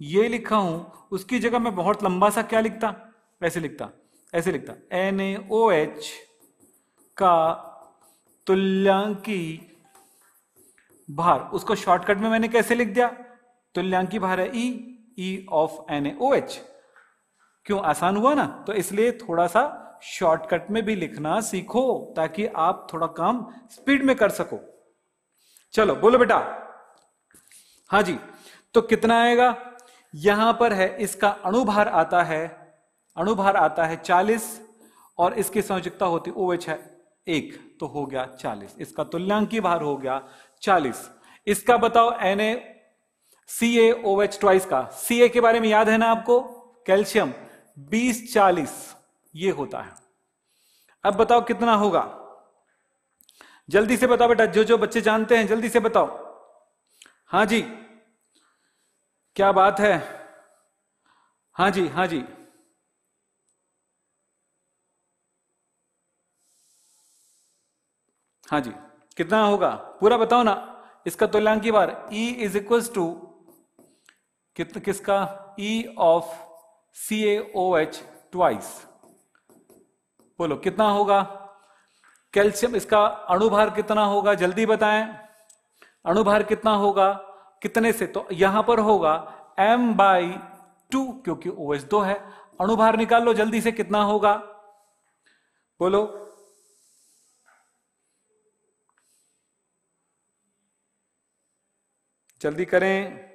ये लिखा हूं, उसकी जगह मैं बहुत लंबा सा क्या लिखता? ऐसे लिखता, ऐसे लिखता, NaOH का तुल्यांकी भार। उसको शॉर्टकट में मैंने कैसे लिख दिया? तुल्यांकी भार है E ऑफ NaOH। क्यों? आसान हुआ ना? तो इसलिए थोड़ा सा शॉर्टकट में भी लिखना सीखो, ताकि आप थोड़ा काम स्पीड में कर सको। चलो बोलो बेटा। हाँ जी, तो कितना आएगा? यहां पर है इसका अणुभार आता है, अणुभार आता है 40, और इसकी संयोजकता होती OH है 1, तो हो गया 40। इसका तुल्यांकी भार हो गया 40। इसका बताओ CaOH ट्वाइस का, Ca के बारे में याद है ना आपको? कैल्शियम 20-40 ये होता है। अब बताओ कितना होगा? जल्दी से बताओ बेटा, जो जो बच्चे जानते हैं जल्दी से बताओ। हाँ जी, क्या बात है? हाँ जी, हाँ जी, हाँ जी, कितना होगा पूरा बताओ ना। इसका तुल्यांकी भार E इज इक्वल्स टू किसका? E of CaOH twice. बोलो कितना होगा? कैल्शियम, इसका अणुभार कितना होगा? जल्दी बताएं, अणुभार कितना होगा? कितने से? तो यहां पर होगा M/2, क्योंकि OH 2 है। अणुभार निकाल लो जल्दी से, कितना होगा? बोलो। जल्दी करें।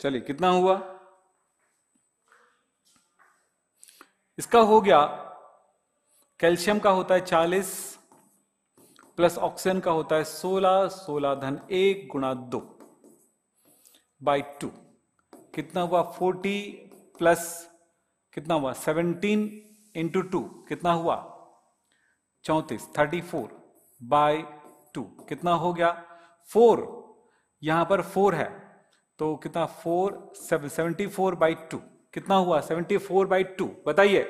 चलिए, कितना हुआ? इसका हो गया, कैल्शियम का होता है 40 प्लस ऑक्सीजन का होता है 16, 16 धन 1 गुणा 2 बाई 2। कितना हुआ? 40 प्लस कितना हुआ? 17 इंटू 2 कितना हुआ? 34, 34 बाई 2 कितना हो गया? 4, यहां पर 4 है, तो कितना? 4, 74 बाई 2 कितना हुआ? 74 बाई 2, बताइए।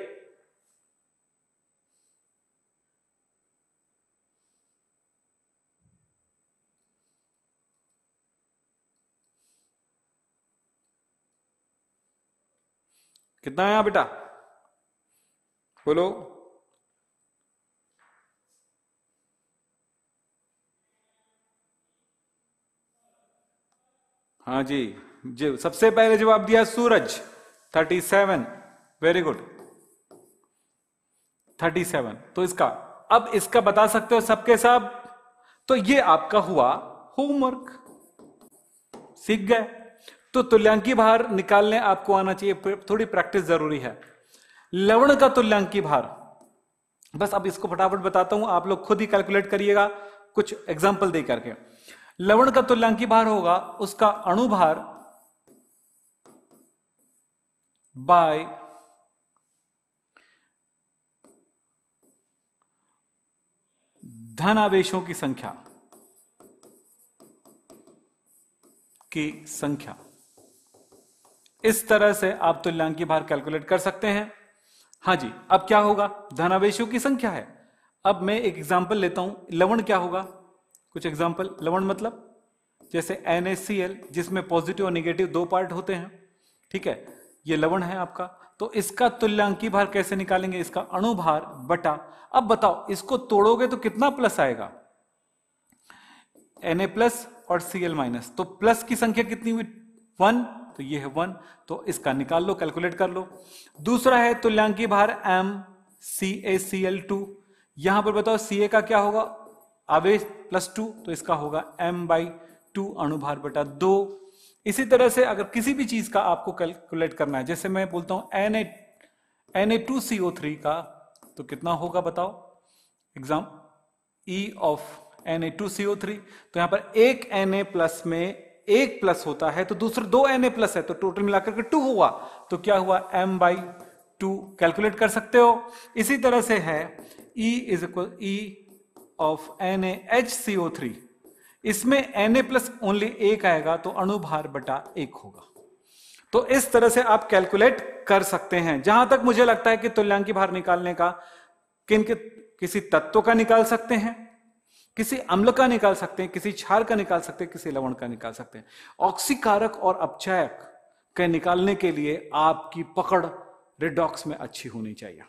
कितना आया बेटा? बोलो। हाँ जी, जो सबसे पहले जवाब दिया सूरज, 37। Very good, 37। तो इसका, अब इसका बता सकते हो सबके सब? तो ये आपका हुआ होमवर्क, सीख गए। तो तुल्यांकी भार निकालने आपको आना चाहिए, थोड़ी प्रैक्टिस जरूरी है। लवण का तुल्यांकी भार, बस अब इसको फटाफट बताता हूं, आप लोग खुद ही कैलकुलेट करिएगा कुछ एग्जांपल दे करके। लवण का तुल्यांकी भार होगा उसका अणुभार बाय धन आवेशों की संख्या इस तरह से आप तुल्यांकी भार कैलकुलेट कर सकते हैं। हाँ जी, अब क्या होगा, धनावेशों की संख्या है। अब मैं एक एग्जांपल लेता हूं, लवण क्या होगा, कुछ एग्जांपल। लवण मतलब जैसे NaCl, जिसमें पॉजिटिव और नेगेटिव दो पार्ट होते हैं, ठीक है, ये लवण है आपका। तो इसका तुल्यांकी भार कैसे निकालेंगे, इसका अणुभार बटा, अब बताओ इसको तोड़ोगे तो कितना प्लस आएगा, Na प्लस और Cl माइनस, तो प्लस की संख्या कितनी हुई 1, तो ये है 1, तो इसका निकाल लो, कैलकुलेट कर लो। दूसरा है तुल्यांकी भार MCaCl2, यहां पर बताओ Ca का क्या होगा, आवेश +2, तो इसका होगा m/2 अणुभार बटा 2। इसी तरह से अगर किसी भी चीज का आपको कैलकुलेट करना है, जैसे मैं बोलता हूं Na2CO3 का, तो कितना होगा बताओ, एग्जाम E ऑफ Na2CO3, तो यहां पर एक Na प्लस में एक प्लस होता है, तो दूसरे दो Na प्लस है, तो टोटल मिलाकर के 2 हुआ, तो क्या हुआ m/2, कैलकुलेट कर सकते हो। इसी तरह से है E is equal E of NaHCO3, इसमें Na प्लस ओनली एक आएगा, तो अणुभार बटा 1 होगा। तो इस तरह से आप कैलकुलेट कर सकते हैं। जहां तक मुझे लगता है कि तुल्यांकी भार निकालने का किसी तत्व का निकाल सकते हैं, किसी अम्ल का निकाल सकते हैं, किसी क्षार का निकाल सकते हैं, किसी लवण का निकाल सकते हैं। ऑक्सीकारक और अपचायक के निकालने के लिए आपकी पकड़ रिडॉक्स में अच्छी होनी चाहिए।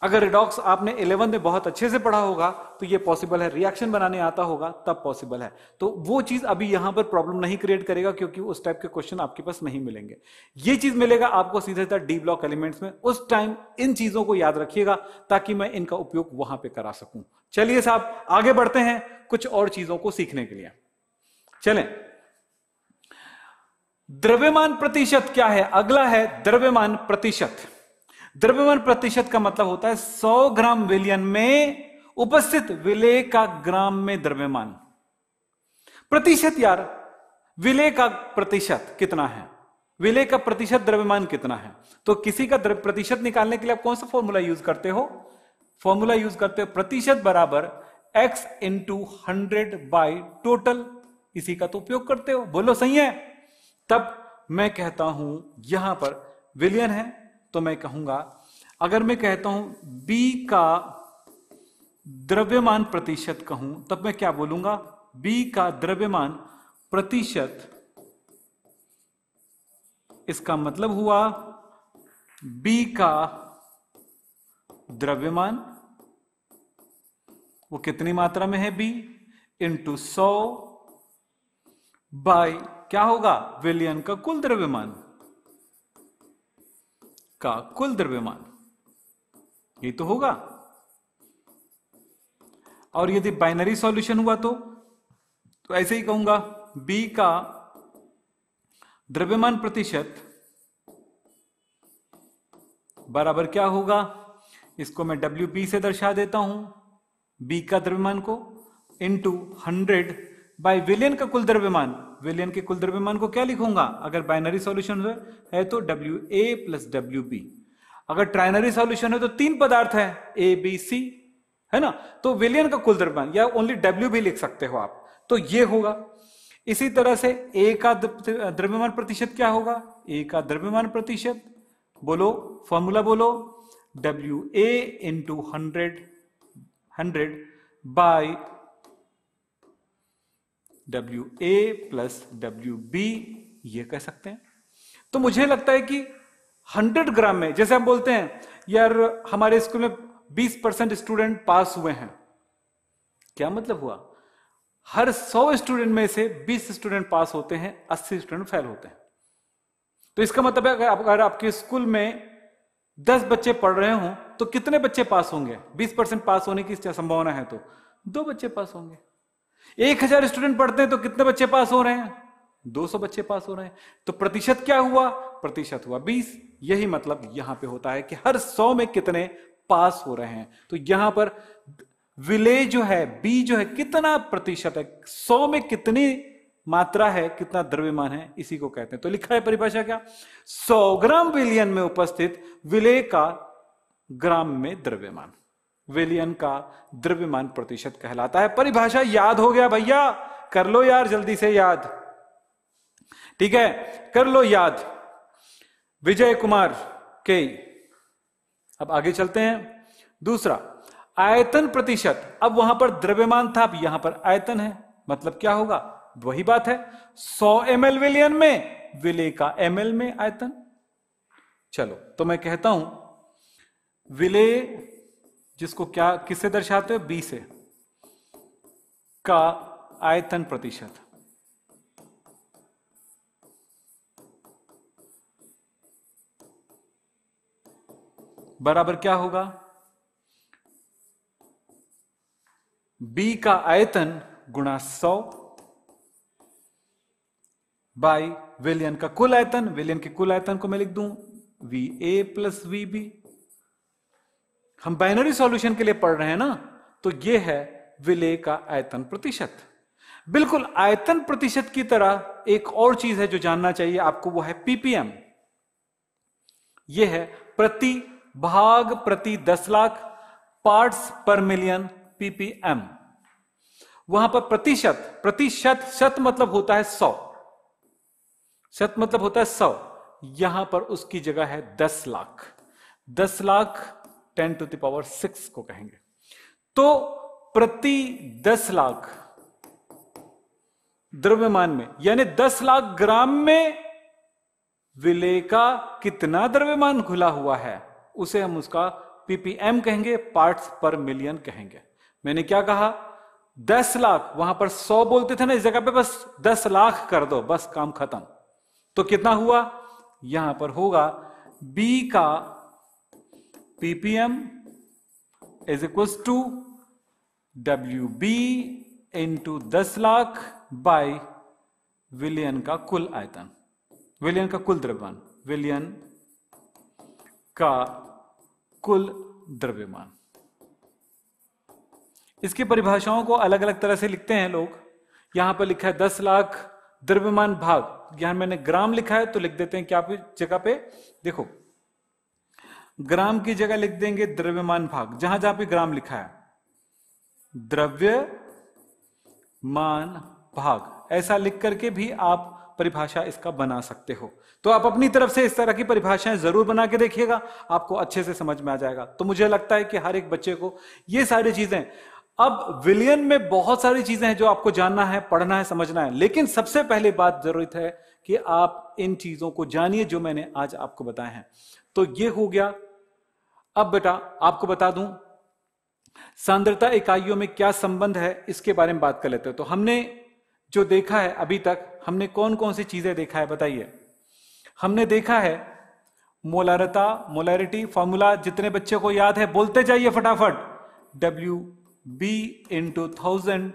अगर रिडॉक्स आपने 11 में बहुत अच्छे से पढ़ा होगा तो ये पॉसिबल है, रिएक्शन बनाने आता होगा तब पॉसिबल है, तो वो चीज अभी यहां पर प्रॉब्लम नहीं क्रिएट करेगा, क्योंकि उस टाइप के क्वेश्चन आपके पास नहीं मिलेंगे। ये चीज मिलेगा आपको सीधे सीधा डी ब्लॉक एलिमेंट्स में। उस टाइम इन चीजों को याद रखिएगा ताकि मैं इनका उपयोग वहां पर करा सकूं। चलिए साहब आगे बढ़ते हैं कुछ और चीजों को सीखने के लिए। चलें, द्रव्यमान प्रतिशत क्या है, अगला है द्रव्यमान प्रतिशत। द्रव्यमान प्रतिशत का मतलब होता है 100 ग्राम विलयन में उपस्थित विलेय का ग्राम में द्रव्यमान। प्रतिशत यार, विलेय का प्रतिशत कितना है, विलेय का प्रतिशत द्रव्यमान कितना है, तो किसी का प्रतिशत निकालने के लिए आप कौन सा फॉर्मूला यूज करते हो, फॉर्मूला यूज करते हो प्रतिशत बराबर x इंटू 100 बाई टोटल, इसी का तो उपयोग करते हो, बोलो सही है। तब मैं कहता हूं यहां पर विलयन है, तो मैं कहूंगा, अगर मैं कहता हूं B का द्रव्यमान प्रतिशत कहूं, तब मैं क्या बोलूंगा, B का द्रव्यमान प्रतिशत, इसका मतलब हुआ B का द्रव्यमान, वो कितनी मात्रा में है B, इंटू 100 बाय क्या होगा, विलयन का कुल द्रव्यमान, का कुल द्रव्यमान, ये तो होगा। और यदि बाइनरी सॉल्यूशन हुआ तो ऐसे ही कहूंगा B का द्रव्यमान प्रतिशत बराबर क्या होगा, इसको मैं WB से दर्शा देता हूं, B का द्रव्यमान को इंटू 100 बाय विलयन का कुल द्रव्यमान। विलयन के कुल द्रव्यमान को क्या लिखूंगा, अगर बाइनरी सॉल्यूशन है तो WA प्लस WB, अगर ट्राइनरी सॉल्यूशन है तो 3 पदार्थ है ABC, है ना, तो विलयन का कुल द्रव्यमान, या ओनली WB लिख सकते हो आप, तो ये होगा। इसी तरह से A का द्रव्यमान प्रतिशत क्या होगा, A का द्रव्यमान प्रतिशत, बोलो फॉर्मूला बोलो, WA into 100 by WA plus WB, ये कह सकते हैं। तो मुझे लगता है कि 100 ग्राम में, जैसे हम बोलते हैं यार हमारे स्कूल में 20% स्टूडेंट पास हुए हैं, क्या मतलब हुआ, हर 100 स्टूडेंट में से 20 स्टूडेंट पास होते हैं, 80 स्टूडेंट फेल होते हैं। तो इसका मतलब है अगर आपके स्कूल में 10 बच्चे पढ़ रहे हो तो कितने बच्चे पास होंगे, 20% पास होने की संभावना है तो 2 बच्चे पास होंगे। 1000 स्टूडेंट पढ़ते हैं तो कितने बच्चे पास हो रहे हैं, 200 बच्चे पास हो रहे हैं। तो प्रतिशत क्या हुआ, प्रतिशत हुआ 20। यही मतलब यहां पे होता है कि हर 100 में कितने पास हो रहे हैं। तो यहां पर विलेय जो है, बी जो है, कितना प्रतिशत है, 100 में कितनी मात्रा है, कितना द्रव्यमान है, इसी को कहते हैं। तो लिखा है परिभाषा क्या, 100 ग्राम विलयन में उपस्थित विलेय का ग्राम में द्रव्यमान, विलयन का द्रव्यमान प्रतिशत कहलाता है। परिभाषा याद हो गया भैया, कर लो यार जल्दी से याद, ठीक है, कर लो याद। विजय कुमार के अब आगे चलते हैं। दूसरा, आयतन प्रतिशत। अब वहां पर द्रव्यमान था, अब यहां पर आयतन है, मतलब क्या होगा, वही बात है, 100 ml विलयन में विलेय का ml में आयतन। चलो तो मैं कहता हूं विलेय, जिसको क्या किससे दर्शाते हो, बी से, का आयतन प्रतिशत बराबर क्या होगा, बी का आयतन गुणा 100 बाई विलयन का कुल आयतन। विलयन के कुल आयतन को मैं लिख दूं VA प्लस VB। हम बाइनरी सॉल्यूशन के लिए पढ़ रहे हैं ना, तो यह है विलेय का आयतन प्रतिशत। बिल्कुल आयतन प्रतिशत की तरह एक और चीज है जो जानना चाहिए आपको, वो है ppm। यह है प्रति भाग प्रति 10 लाख, पार्ट्स पर मिलियन, ppm। वहां पर प्रतिशत, प्रतिशत, शत मतलब होता है 100, शत मतलब होता है 100, यहां पर उसकी जगह है 10 लाख। 10 लाख 10⁶ को कहेंगे। तो प्रति 10 लाख द्रव्यमान में, यानी 10 लाख ग्राम में विलेय का कितना द्रव्यमान घुला हुआ है, उसे हम उसका ppm कहेंगे, पार्ट्स पर मिलियन कहेंगे। मैंने क्या कहा, 10 लाख, वहां पर 100 बोलते थे ना, इस जगह पे बस 10 लाख कर दो, बस काम खत्म। तो कितना हुआ, यहां पर होगा B का ppm is equal to WB into 10 lakh by विलयन का कुल आयतन, विलयन का कुल द्रव्यमान, विलयन का कुल द्रव्यमान। इसकी परिभाषाओं को अलग अलग तरह से लिखते हैं लोग। यहां पर लिखा है 10 लाख द्रव्यमान भाग, यहां मैंने ग्राम लिखा है तो लिख देते हैं क्या जगह पे, देखो ग्राम की जगह लिख देंगे द्रव्यमान भाग, जहां जहां पे ग्राम लिखा है द्रव्यमान भाग, ऐसा लिख करके भी आप परिभाषा इसका बना सकते हो। तो आप अपनी तरफ से इस तरह की परिभाषाएं जरूर बना के देखिएगा, आपको अच्छे से समझ में आ जाएगा। तो मुझे लगता है कि हर एक बच्चे को ये सारी चीजें, अब विलयन में बहुत सारी चीजें हैं जो आपको जानना है, पढ़ना है, समझना है, लेकिन सबसे पहले बात जरूरत है कि आप इन चीजों को जानिए जो मैंने आज आपको बताए हैं। तो ये हो गया। अब बेटा आपको बता दूं सांद्रता इकाइयों में क्या संबंध है, इसके बारे में बात कर लेते हैं। तो हमने जो देखा है अभी तक, हमने कौन कौन सी चीजें देखा है बताइए। हमने देखा है मोलारता, मोलैरिटी फॉर्मूला, जितने बच्चे को याद है बोलते जाइए फटाफट, WB into 1000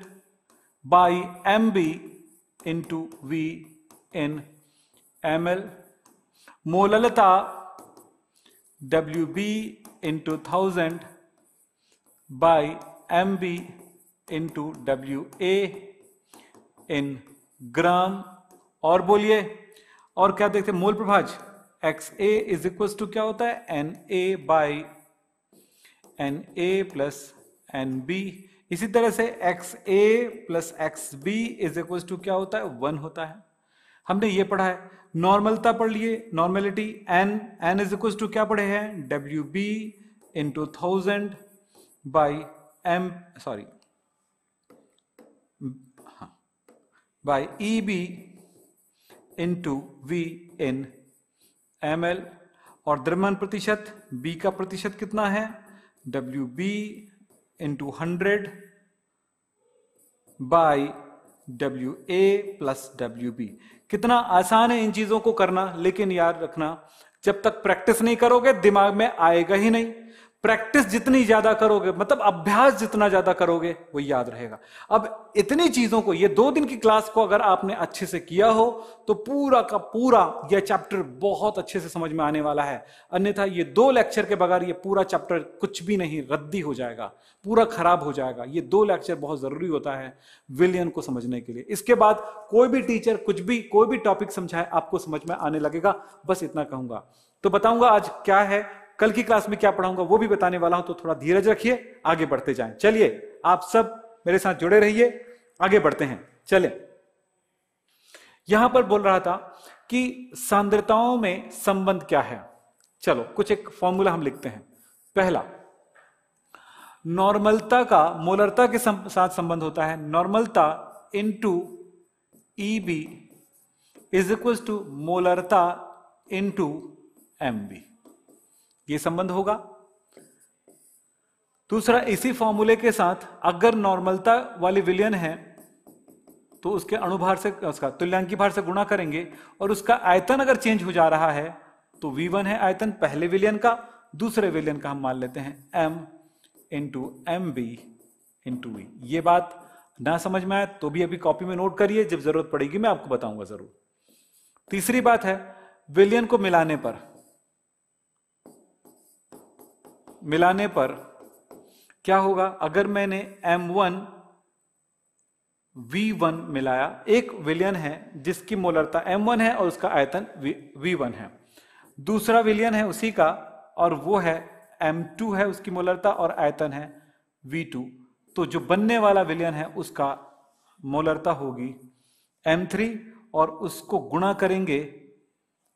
by MB into V in ml। मोललता WB into 1000 by MB into WA in gram. और बोलिए, और क्या देखते हैं, मोल प्रभाज XA इज इक्वल टू क्या होता है, NA by NA plus NB। इसी तरह से XA plus XB is equal to क्या होता है, 1 होता है। हमने ये पढ़ा है। नॉर्मलता पढ़ लिए, normality, N is equal to क्या पढ़े हैं, WB into 1000 by by EB into V in ml। और द्रव्यमान प्रतिशत, B का प्रतिशत कितना है, WB into 100 by WA plus WB। कितना आसान है इन चीजों को करना, लेकिन याद रखना जब तक प्रैक्टिस नहीं करोगे दिमाग में आएगा ही नहीं। प्रैक्टिस जितनी ज्यादा करोगे, मतलब अभ्यास जितना ज्यादा करोगे, वो याद रहेगा। अब इतनी चीजों को, ये 2 दिन की क्लास को अगर आपने अच्छे से किया हो तो पूरा का पूरा यह चैप्टर बहुत अच्छे से समझ में आने वाला है। अन्यथा ये 2 लेक्चर के बगैर ये पूरा चैप्टर कुछ भी नहीं, रद्दी हो जाएगा, पूरा खराब हो जाएगा। ये 2 लेक्चर बहुत जरूरी होता है विलयन को समझने के लिए। इसके बाद कोई भी टीचर कुछ भी, कोई भी टॉपिक समझाए, आपको समझ में आने लगेगा। बस इतना कहूंगा। तो बताऊंगा आज क्या है, कल की क्लास में क्या पढ़ाऊंगा वो भी बताने वाला हूं। तो थोड़ा धीरज रखिए, आगे बढ़ते जाएं। चलिए आप सब मेरे साथ जुड़े रहिए, आगे बढ़ते हैं। चलें, यहां पर बोल रहा था कि सांद्रताओं में संबंध क्या है। चलो कुछ एक फॉर्मूला हम लिखते हैं। पहला, नॉर्मलता का मोलरता के साथ संबंध होता है। नॉर्मलता into EB is equal to मोलरता इंटू MB, ये संबंध होगा। दूसरा, इसी फॉर्मूले के साथ अगर नॉर्मलता वाली विलयन है तो उसके अणुभार से, उसका तुल्यांकी भार से गुणा करेंगे, और उसका आयतन अगर चेंज हो जा रहा है तो V1 है आयतन पहले विलयन का, दूसरे विलयन का हम मान लेते हैं M into MB into V। ये बात ना समझ में आए तो भी अभी कॉपी में नोट करिए, जब जरूरत पड़ेगी मैं आपको बताऊंगा जरूर। तीसरी बात है, विलयन को मिलाने पर क्या होगा, अगर मैंने M1 V1 मिलाया, एक विलयन है जिसकी मोलरता M1 है और उसका आयतन V1 है, दूसरा विलयन है उसी का और वो है M2 है, उसकी मोलरता और आयतन है V2, तो जो बनने वाला विलयन है उसका मोलरता होगी M3 और उसको गुणा करेंगे,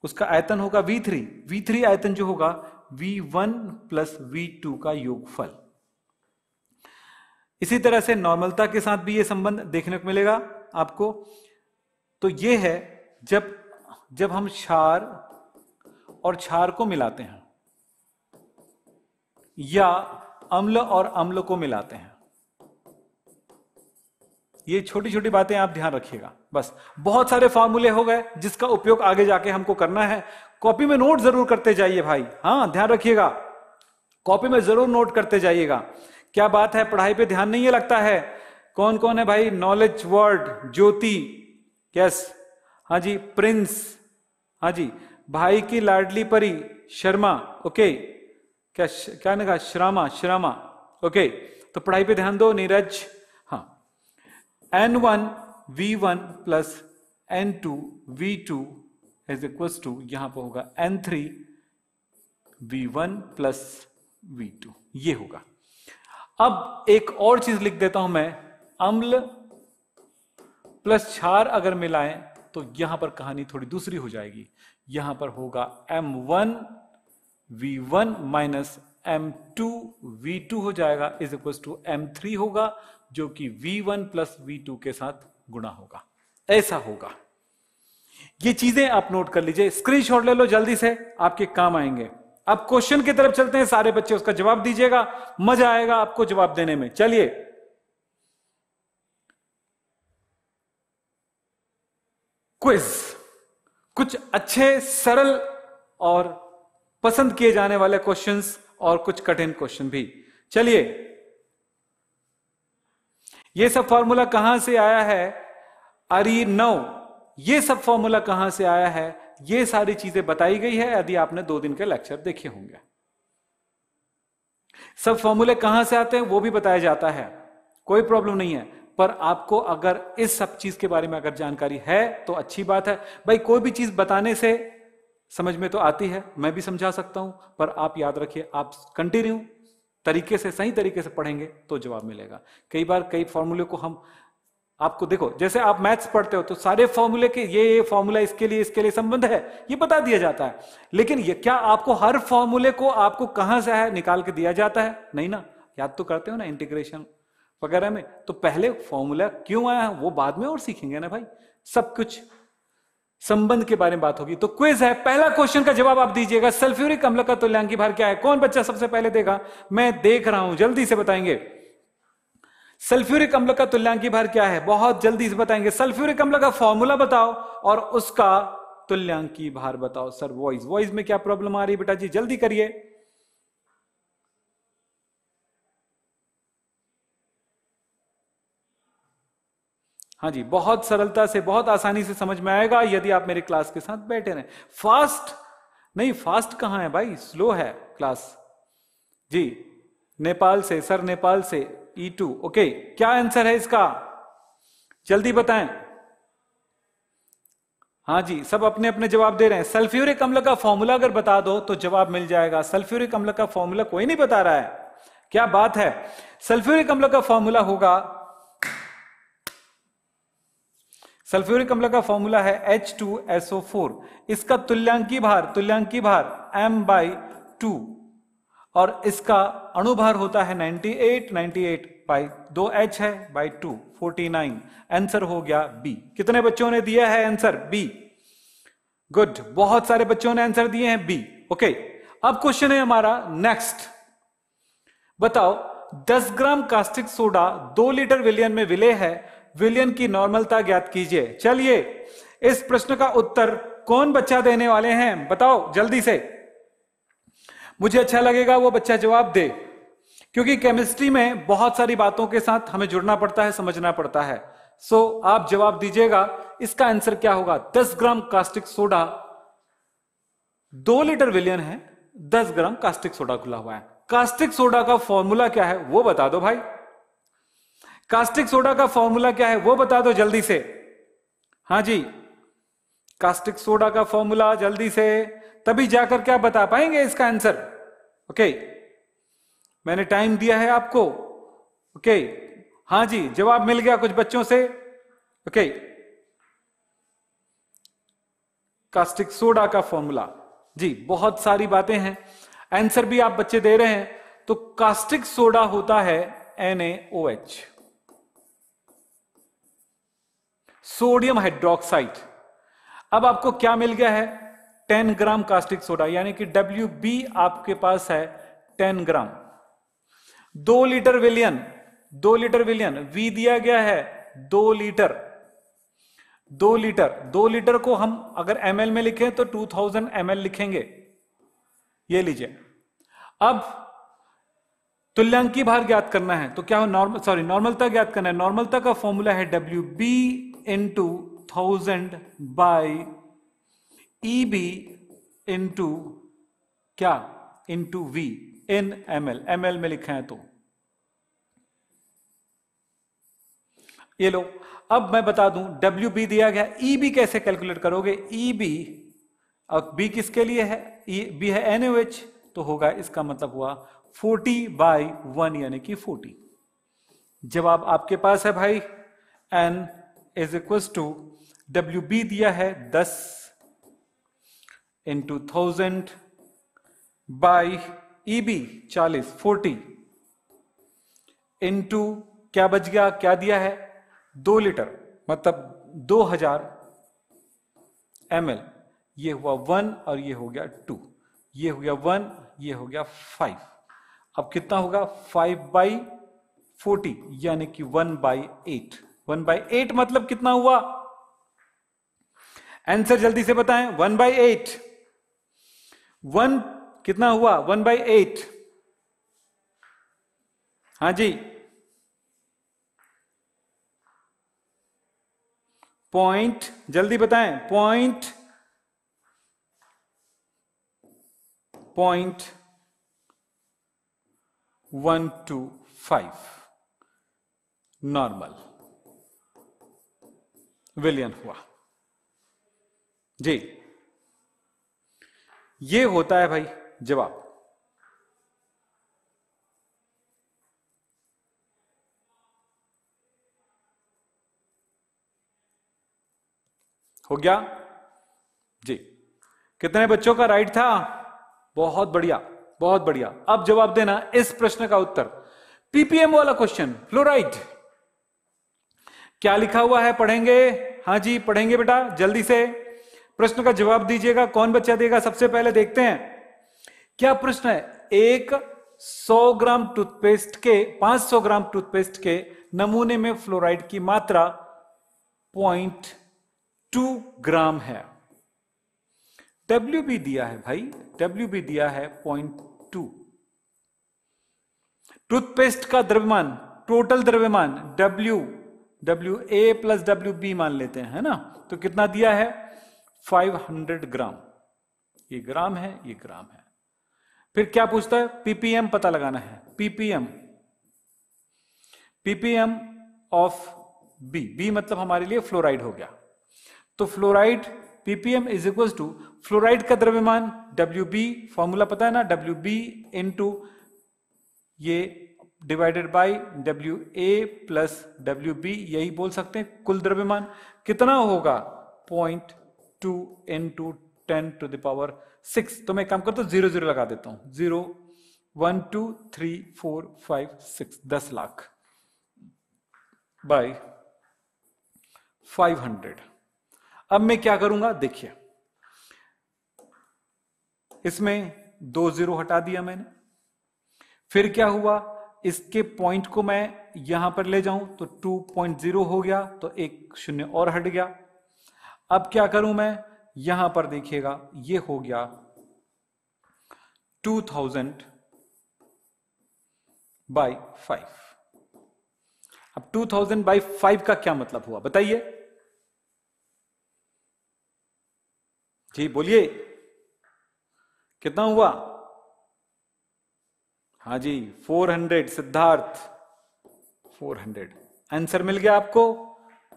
उसका आयतन होगा V3। V3 आयतन जो होगा V1 प्लस V2 का योगफल। इसी तरह से नॉर्मलता के साथ भी ये संबंध देखने को मिलेगा आपको। तो ये है जब हम क्षार और क्षार को मिलाते हैं या अम्ल और अम्ल को मिलाते हैं, ये छोटी छोटी बातें आप ध्यान रखिएगा। बस बहुत सारे फॉर्मूले हो गए जिसका उपयोग आगे जाके हमको करना है। कॉपी में नोट जरूर करते जाइए भाई, हाँ ध्यान रखिएगा, कॉपी में जरूर नोट करते जाइएगा। क्या बात है, पढ़ाई पे ध्यान नहीं है लगता है? कौन कौन है भाई? नॉलेज वर्ड, ज्योति, यस, हाँ जी, प्रिंस, हाँ जी, भाई की लाडली परी शर्मा, ओके, क्या ने कहा? श्रामा, ओके, तो पढ़ाई पे ध्यान दो। नीरज, हाँ, N1 V1 plus N2 V2 is equal to, यहां पर होगा N3 V1 प्लस V2, ये होगा। अब एक और चीज लिख देता हूं मैं, अम्ल प्लस क्षार अगर मिलाएं तो यहां पर कहानी थोड़ी दूसरी हो जाएगी। यहां पर होगा M1 V1 minus M2 V2 हो जाएगा, इज इक्वल टू M3 होगा, जो कि V1 प्लस V2 के साथ गुणा होगा। ऐसा होगा। ये चीजें आप नोट कर लीजिए, स्क्रीनशॉट ले लो जल्दी से, आपके काम आएंगे। अब क्वेश्चन की तरफ चलते हैं, सारे बच्चे उसका जवाब दीजिएगा, मजा आएगा आपको जवाब देने में। चलिए, क्विज, कुछ अच्छे सरल और पसंद किए जाने वाले क्वेश्चंस और कुछ कठिन क्वेश्चन भी। चलिए, ये सब फॉर्मूला कहां से आया है? ये सब फॉर्मूला कहां से आया है? ये सारी चीजें बताई गई है यदि आपने 2 दिन के लेक्चर देखे होंगे। सब फॉर्मूले कहां से आते हैं वो भी बताया जाता है, कोई प्रॉब्लम नहीं है। पर आपको अगर इस सब चीज के बारे में अगर जानकारी है तो अच्छी बात है भाई। कोई भी चीज बताने से समझ में तो आती है, मैं भी समझा सकता हूं, पर आप याद रखिए, आप कंटिन्यू तरीके से, सही तरीके से पढ़ेंगे तो जवाब मिलेगा। कई बार कई फॉर्मूले को हम आपको, देखो जैसे आप मैथ्स पढ़ते हो तो सारे फॉर्मूले के ये फॉर्मूला इसके लिए संबंध है, ये बता दिया जाता है, लेकिन ये क्या आपको हर फॉर्मूले को आपको कहां से है निकाल के दिया जाता है? नहीं ना। याद तो करते हो ना इंटीग्रेशन वगैरह में, तो पहले फॉर्मूला क्यों आया वो बाद में और सीखेंगे ना भाई। सब कुछ संबंध के बारे में बात होगी। तो क्विज है, पहला क्वेश्चन का जवाब आप दीजिएगा। सल्फ्यूरिक अम्ल का तुल्यांकी भार क्या है? कौन बच्चा सबसे पहले देगा? मैं देख रहा हूं, जल्दी से बताएंगे। सल्फ्यूरिक अम्ल का तुल्यांकी भार क्या है? बहुत जल्दी से बताएंगे। सल्फ्यूरिक अम्ल का फॉर्मूला बताओ और उसका तुल्यांकी भार बताओ। सर वॉइस में क्या प्रॉब्लम आ रही है बेटा जी? जल्दी करिए। हाँ जी, बहुत सरलता से, बहुत आसानी से समझ में आएगा यदि आप मेरे क्लास के साथ बैठे रहें। फास्ट नहीं, फास्ट कहां है भाई? स्लो है क्लास जी। नेपाल से, सर नेपाल से E2, ओके। क्या आंसर है इसका? जल्दी बताएं। हाँ जी, सब अपने अपने जवाब दे रहे हैं। सल्फ्यूरिक अम्ल का फॉर्मूला अगर बता दो तो जवाब मिल जाएगा। सल्फ्यूरिक अम्ल का फॉर्मूला कोई नहीं बता रहा है, क्या बात है? सल्फ्यूरिक अम्ल का फॉर्मूला होगा, सल्फ्यूरिक अम्ल का फॉर्मूला है H2SO4। इसका तुल्यांकी भार M/2, और इसका अणुभार होता है 98, 98 बाई 2h है बाई 2 49। आंसर हो गया बी। कितने बच्चों ने दिया है आंसर बी? गुड, बहुत सारे बच्चों ने आंसर दिए हैं बी। ओके, अब क्वेश्चन है हमारा नेक्स्ट। बताओ 10 ग्राम कास्टिक सोडा 2 लीटर विलयन में विलेय है, विलयन की नॉर्मलता ज्ञात कीजिए। चलिए, इस प्रश्न का उत्तर कौन बच्चा देने वाले हैं? बताओ जल्दी से, मुझे अच्छा लगेगा वो बच्चा जवाब दे, क्योंकि केमिस्ट्री में बहुत सारी बातों के साथ हमें जुड़ना पड़ता है, समझना पड़ता है। सो आप जवाब दीजिएगा, इसका आंसर क्या होगा? 10 ग्राम कास्टिक सोडा 2 लीटर विलयन है, 10 ग्राम कास्टिक सोडा खुला हुआ है। कास्टिक सोडा का फॉर्मूला क्या है वो बता दो भाई। कास्टिक सोडा का फॉर्मूला क्या है वो बता दो जल्दी से। हाँ जी, कास्टिक सोडा का फॉर्मूला जल्दी से, तभी जाकर क्या बता पाएंगे इसका आंसर। ओके, मैंने टाइम दिया है आपको। ओके, हाँ जी, जवाब मिल गया कुछ बच्चों से। ओके, कास्टिक सोडा का फॉर्मूला जी, बहुत सारी बातें हैं, आंसर भी आप बच्चे दे रहे हैं। तो कास्टिक सोडा होता है NaOH, सोडियम हाइड्रोक्साइड। अब आपको क्या मिल गया है? 10 ग्राम कास्टिक सोडा, यानी कि WB आपके पास है 10 ग्राम। 2 लीटर विलयन, 2 लीटर विलयन, V दिया गया है 2 लीटर। 2 लीटर, 2 लीटर को हम अगर ml में लिखें तो 2000 ml लिखेंगे। ये लीजिए। अब तुल्यांकी भार ज्ञात करना है, तो क्या हो? नॉर्मलता ज्ञात करना है। नॉर्मलता का फॉर्मूला है WB into 1000 by EB into क्या? Into V in ml, ml में लिखा है तो ये लो। अब मैं बता दूं, WB दिया गया, EB कैसे कैलकुलेट करोगे? EB, अब B किसके लिए है? B है NaOH, तो होगा, इसका मतलब हुआ 40 बाई 1 यानी कि 40। जवाब आपके पास है भाई। N is equal to WB दिया है 10 इंटू 1000 बाई EB 40 40 इंटू क्या बच गया, क्या दिया है? 2 लीटर, मतलब 2000 ml। ये हुआ 1 और ये हो गया 2, ये हो गया 1, ये हो गया 5। अब कितना होगा? 5 बाई 40 यानी कि 1 बाई 8। 1 बाई 8 मतलब कितना हुआ? आंसर जल्दी से बताएं। 1 बाई 8, 1 कितना हुआ? 1 बाई 8। हाँ जी, पॉइंट जल्दी बताएं। पॉइंट 125 नॉर्मल विलियन हुआ जी। ये होता है भाई जवाब। हो गया जी। कितने बच्चों का राइट था? बहुत बढ़िया, बहुत बढ़िया। अब जवाब देना इस प्रश्न का उत्तर। पीपीएम वाला क्वेश्चन, फ्लोराइड क्या लिखा हुआ है पढ़ेंगे? हाँ जी पढ़ेंगे बेटा, जल्दी से प्रश्न का जवाब दीजिएगा। कौन बच्चा देगा? सबसे पहले देखते हैं क्या प्रश्न है। एक 100 ग्राम टूथपेस्ट के 500 ग्राम टूथपेस्ट के नमूने में फ्लोराइड की मात्रा 0.2 ग्राम है। WB दिया है भाई, WB दिया है 0.2। टूथपेस्ट का द्रव्यमान, टोटल द्रव्यमान WA प्लस WB मान लेते हैं, है ना? तो कितना दिया है? 500 ग्राम। ये ग्राम है, ये ग्राम है। फिर क्या पूछता है? पीपीएम पता लगाना है। पीपीएम ऑफ बी मतलब हमारे लिए फ्लोराइड हो गया। तो fluoride ppm is equal to fluoride का द्रव्यमान WB, फॉर्मूला पता है ना, WB इंटू ये divided by WA plus WB, यही बोल सकते हैं कुल द्रव्यमान। कितना होगा? 0.2 इंटू 10 टू द पावर 6। तो मैं काम करता हूं 0 0 लगा देता हूं। 0 1 2 3 4 5 6 10 लाख बाय 500। अब मैं क्या करूंगा देखिए, इसमें 2 जीरो हटा दिया मैंने, फिर क्या हुआ, इसके पॉइंट को मैं यहां पर ले जाऊं तो 2.0 हो गया, तो एक शून्य और हट गया। अब क्या करूं मैं, यहां पर देखिएगा ये हो गया 2000 बाई 5। अब 2000 बाई 5 का क्या मतलब हुआ बताइए जी, बोलिए कितना हुआ? हाँ जी 400 सिद्धार्थ, 400 आंसर मिल गया आपको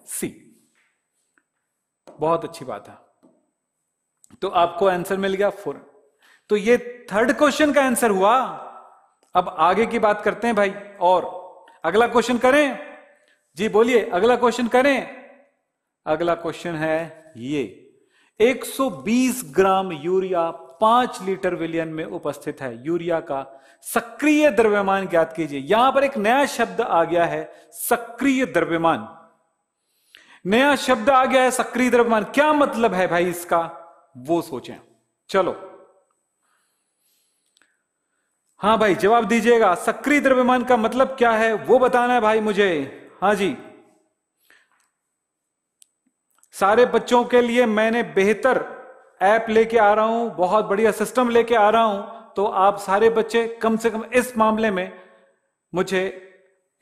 सी। बहुत अच्छी बात है, तो आपको आंसर मिल गया 4। तो ये थर्ड क्वेश्चन का आंसर हुआ। अब आगे की बात करते हैं भाई, और अगला क्वेश्चन करें जी, बोलिए अगला क्वेश्चन करें। अगला क्वेश्चन है ये, 120 ग्राम यूरिया 5 लीटर विलयन में उपस्थित है, यूरिया का सक्रिय द्रव्यमान ज्ञात कीजिए। यहां पर एक नया शब्द आ गया है, सक्रिय द्रव्यमान। नया शब्द आ गया है सक्रिय द्रव्यमान, क्या मतलब है भाई इसका, वो सोचें। चलो हाँ भाई जवाब दीजिएगा, सक्रिय द्रव्यमान का मतलब क्या है वो बताना है भाई मुझे। हाँ जी, सारे बच्चों के लिए मैंने बेहतर ऐप लेके आ रहा हूं, बहुत बढ़िया सिस्टम लेके आ रहा हूं, तो आप सारे बच्चे कम से कम इस मामले में मुझे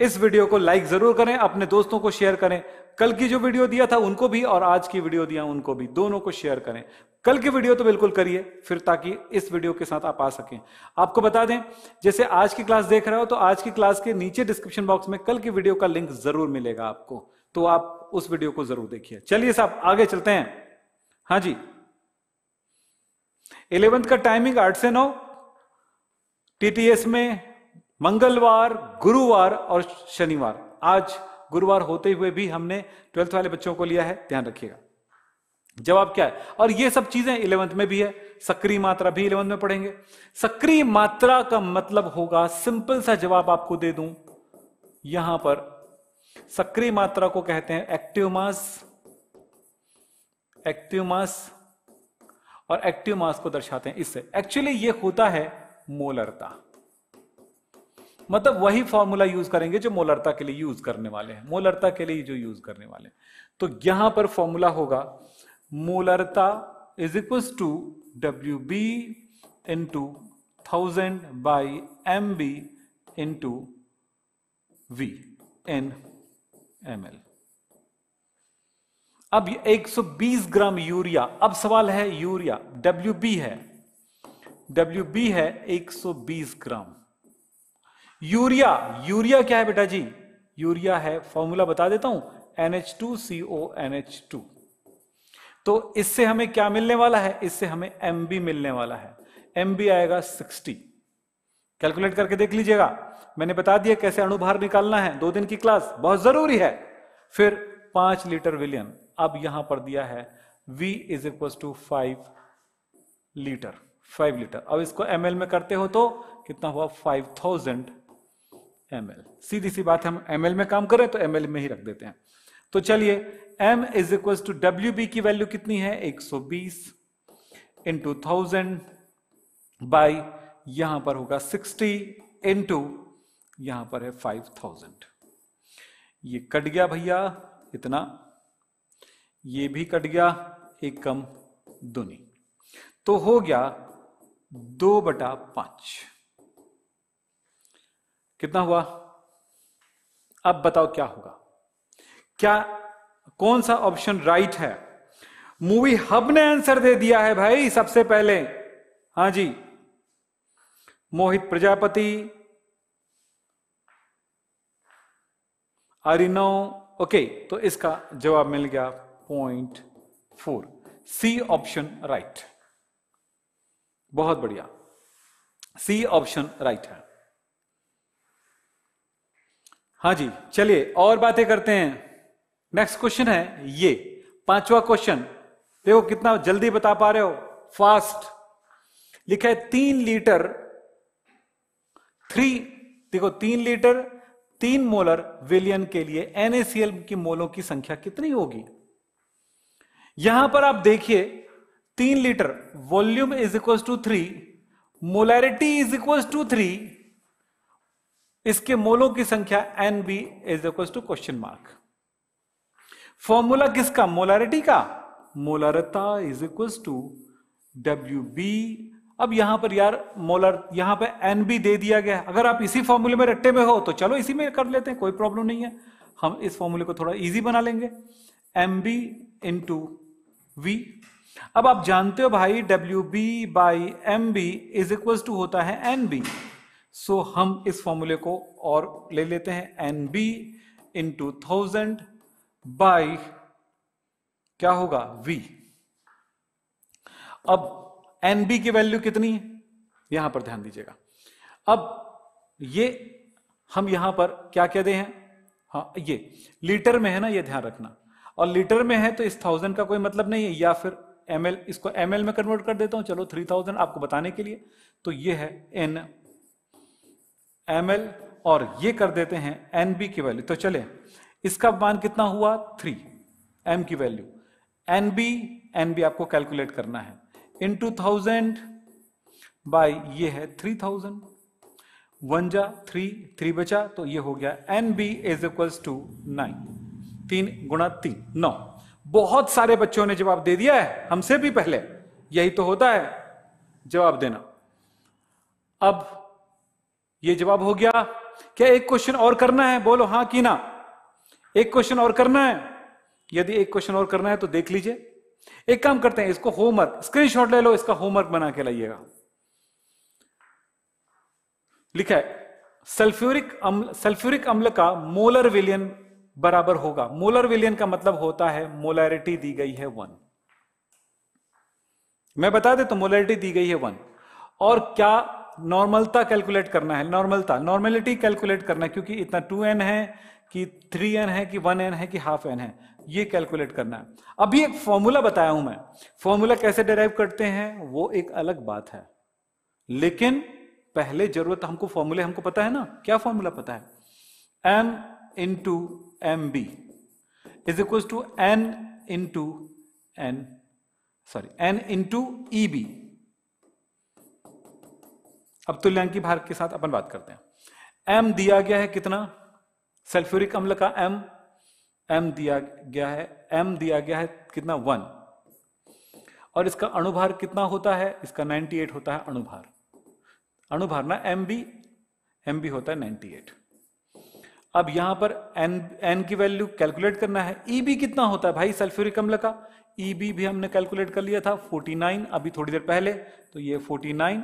इस वीडियो को लाइक जरूर करें, अपने दोस्तों को शेयर करें। कल की जो वीडियो दिया था उनको भी, और आज की वीडियो दिया उनको भी, दोनों को शेयर करें। कल की वीडियो तो बिल्कुल करिए फिर, ताकि इस वीडियो के साथ आप आ सकें। आपको बता दें, जैसे आज की क्लास देख रहे हो तो आज की क्लास के नीचे डिस्क्रिप्शन बॉक्स में कल की वीडियो का लिंक जरूर मिलेगा आपको, तो आप उस वीडियो को जरूर देखिए। चलिए साहब आगे चलते हैं। हाँ जी, 11th का टाइमिंग 8 से 9, टीटीएस में मंगलवार, गुरुवार और शनिवार। आज गुरुवार होते हुए भी हमने 12th वाले बच्चों को लिया है, ध्यान रखिएगा। जवाब क्या है, और ये सब चीजें 11th में भी है, सक्रिय मात्रा भी 11th में पढ़ेंगे। सक्रिय मात्रा का मतलब होगा, सिंपल सा जवाब आपको दे दूं यहां पर, सक्रिय मात्रा को कहते हैं एक्टिव मास। एक्टिव मास, और एक्टिव मास को दर्शाते हैं इससे। एक्चुअली ये होता है मोलरता, मतलब वही फॉर्मूला यूज करेंगे जो मोलरता के लिए यूज करने वाले हैं, मोलरता के लिए जो यूज करने वाले हैं। तो यहां पर फॉर्मूला होगा मोलरता is equal to WB into 1000 by MB into V in ml। अब 120 ग्राम यूरिया, अब सवाल है यूरिया, WB है, WB है 120 ग्राम। यूरिया, यूरिया क्या है बेटा जी, यूरिया है, फॉर्मूला बता देता हूं, NH2CONH2। तो इससे हमें क्या मिलने वाला है, इससे हमें MB मिलने वाला है, MB आएगा 60। कैलकुलेट करके देख लीजिएगा, मैंने बता दिया कैसे अणुभार निकालना है, 2 दिन की क्लास बहुत जरूरी है। फिर 5 लीटर विलयन, अब यहां पर दिया है V is equal to 5 litre, 5 litre. अब इसको ml में करते हो तो कितना हुआ, 5000 ml। सीधी सी बात है, हम ml में काम करें तो ml में ही रख देते हैं। तो चलिए m is equal to WB की वैल्यू कितनी है, 120 इंटू 1000 बाई, यहां पर होगा 60 इंटू, यहां पर है 5000। ये कट गया भैया इतना, ये भी कट गया, एक कम दूनी, तो हो गया 2/5। कितना हुआ, अब बताओ क्या होगा, क्या कौन सा ऑप्शन राइट है? मूवी हब ने आंसर दे दिया है भाई सबसे पहले। हाँ जी, मोहित प्रजापति, अरिनो, ओके, तो इसका जवाब मिल गया 0.4, सी ऑप्शन राइट। बहुत बढ़िया, सी ऑप्शन राइट है। हाँ जी, चलिए और बातें करते हैं। नेक्स्ट क्वेश्चन है ये 5वां क्वेश्चन, देखो कितना जल्दी बता पा रहे हो, फास्ट। लिखा है 3 लीटर देखो 3 लीटर 3 मोलर विलियन के लिए NaCl की मोलों की संख्या कितनी होगी? यहां पर आप देखिए 3 litre volume is equal to 3, molarity is equal to 3, इसके मोलों की संख्या NB is equal to question mark. Formula किसका? मोलैरिटी का। मोलरता इज इक्वल टू WB। अब यहां पर यार मोलर, यहां पे NB दे दिया गया। अगर आप इसी फॉर्मूले में रट्टे में हो तो चलो इसी में कर लेते हैं, कोई प्रॉब्लम नहीं है। हम इस फॉर्मूले को थोड़ा इजी बना लेंगे, MB इंटू V। अब आप जानते हो भाई WB by MB is equal to होता है NB। सो हम इस फॉर्मूले को और ले लेते हैं, NB इंटू 1000 बाई क्या होगा? V। अब NB की वैल्यू कितनी है यहां पर ध्यान दीजिएगा। अब ये हम यहां पर क्या कहते हैं? हाँ, ये लीटर में है ना, ये ध्यान रखना। और लीटर में है तो इस 1000 का कोई मतलब नहीं है, या फिर ml, इसको ml में कन्वर्ट कर देता हूं, चलो 3000 आपको बताने के लिए। तो ये है n ml और ये कर देते हैं NB की वैल्यू। तो चले, इसका मान कितना हुआ? 3 m की वैल्यू। NB आपको कैलकुलेट करना है, इंटू 1000 बाई ये है 3000, 1 जा 3 बचा, तो ये हो गया NB इज इक्वल्स टू 9। 3 गुणा 3 9। बहुत सारे बच्चों ने जवाब दे दिया है, हमसे भी पहले। यही तो होता है जवाब देना। अब ये जवाब हो गया। क्या एक क्वेश्चन और करना है? बोलो हाँ कि ना। एक क्वेश्चन और करना है? यदि एक क्वेश्चन और करना है तो देख लीजिए। एक काम करते हैं, इसको होमवर्क स्क्रीनशॉट ले लो, इसका होमवर्क बना के लाइएगा। लिखा है सल्फ्यूरिक अम्ल का मोलर विलियन बराबर होगा। मोलर विलियन का मतलब होता है मोलैरिटी दी गई है 1। मैं बता दे तो मोलैरिटी दी गई है 1। और क्या नॉर्मलता कैलकुलेट करना है? नॉर्मेलिटी कैलकुलेट करना है, क्योंकि इतना 2n है कि 3n है कि 1n है कि हाफ n है, ये कैलकुलेट करना है। अभी एक फॉर्मूला बताया हूं मैं, फॉर्मूला कैसे डिराइव करते हैं वो एक अलग बात है, लेकिन पहले जरूरत हमको फॉर्मूले, हमको पता है ना। क्या फॉर्मूला पता है? m into MB is equal to n into EB। अब तुल्यांकी भार के साथ अपन बात करते हैं। m दिया गया है कितना? सल्फ्यूरिक अम्ल का m दिया गया है कितना? 1। और इसका अणुभार कितना होता है? इसका 98 होता है अणुभार ना, MB होता है 98। अब यहां पर n की वैल्यू कैलकुलेट करना है। EB कितना होता है भाई सल्फ्यूरिक अम्ल का? EB भी हमने कैलकुलेट कर लिया था 49 अभी थोड़ी देर पहले। तो ये 49,